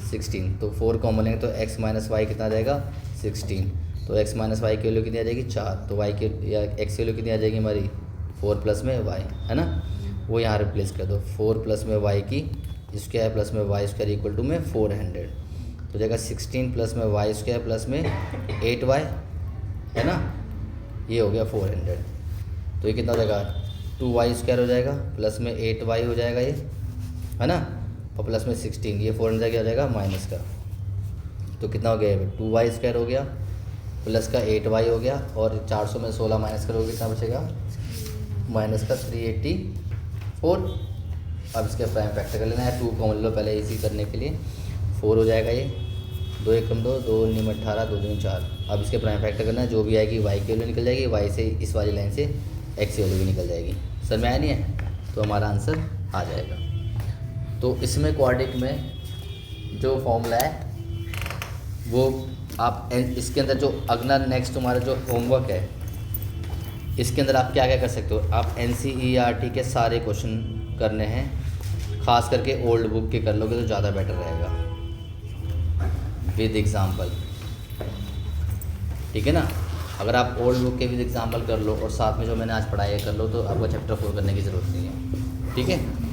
A: 16। तो 4 कॉमन लेंगे तो x माइनस वाई कितना आ जाएगा, 16। तो x माइनस वाई की वैल्यू कितनी आ जाएगी, 4। तो y की या x की वैल्यू कितनी आ जाएगी हमारी, 4 प्लस में y, है ना। वो यहाँ रिप्लेस कर दो, 4 प्लस में y की स्क्वायर प्लस में y² इक्वल टू में 400। तो जाएगा 16 प्लस में वाई स्क्वायर प्लस में 8y, है ना, ये हो गया 400। तो ये कितना हो जाएगा, 2y स्क्वायर हो जाएगा प्लस में 8y हो जाएगा ये, है ना, और प्लस में 16, ये 400 क्या हो जाएगा माइनस का। तो कितना हो गया, 2y स्क्वायर हो गया प्लस का 8y हो गया, और 400 में 16 माइनस करोगे कितना बचेगा, माइनस का 384। अब इसके प्राइम फैक्टर कर लेना है, 2 कॉमन लो पहले इजी करने के लिए, 4 हो जाएगा ये, 2 एकम 2, 2 नीम 18, 2 दूनी 4। अब इसके प्राइम फैक्टर करना है, जो भी आएगी y की वैल्यू निकल जाएगी, y से इस वाली लाइन से x की वैल्यू भी निकल जाएगी। सर में आया नहीं है, तो हमारा आंसर आ जाएगा। तो इसमें क्वाड्रिक में जो फॉर्मूला है वो आप इसके अंदर जो अगला नेक्स्ट तुम्हारा जो होमवर्क है, इसके अंदर आप क्या क्या कर सकते हो, आप NCERT के सारे क्वेश्चन करने हैं, ख़ास करके ओल्ड बुक के कर लोगे तो ज़्यादा बेटर रहेगा विद एग्ज़ाम्पल, ठीक है ना। अगर आप ओल्ड बुक के विद एग्ज़ाम्पल कर लो और साथ में जो मैंने आज पढ़ाई कर लो, तो आपको चैप्टर 4 करने की ज़रूरत नहीं है, ठीक है।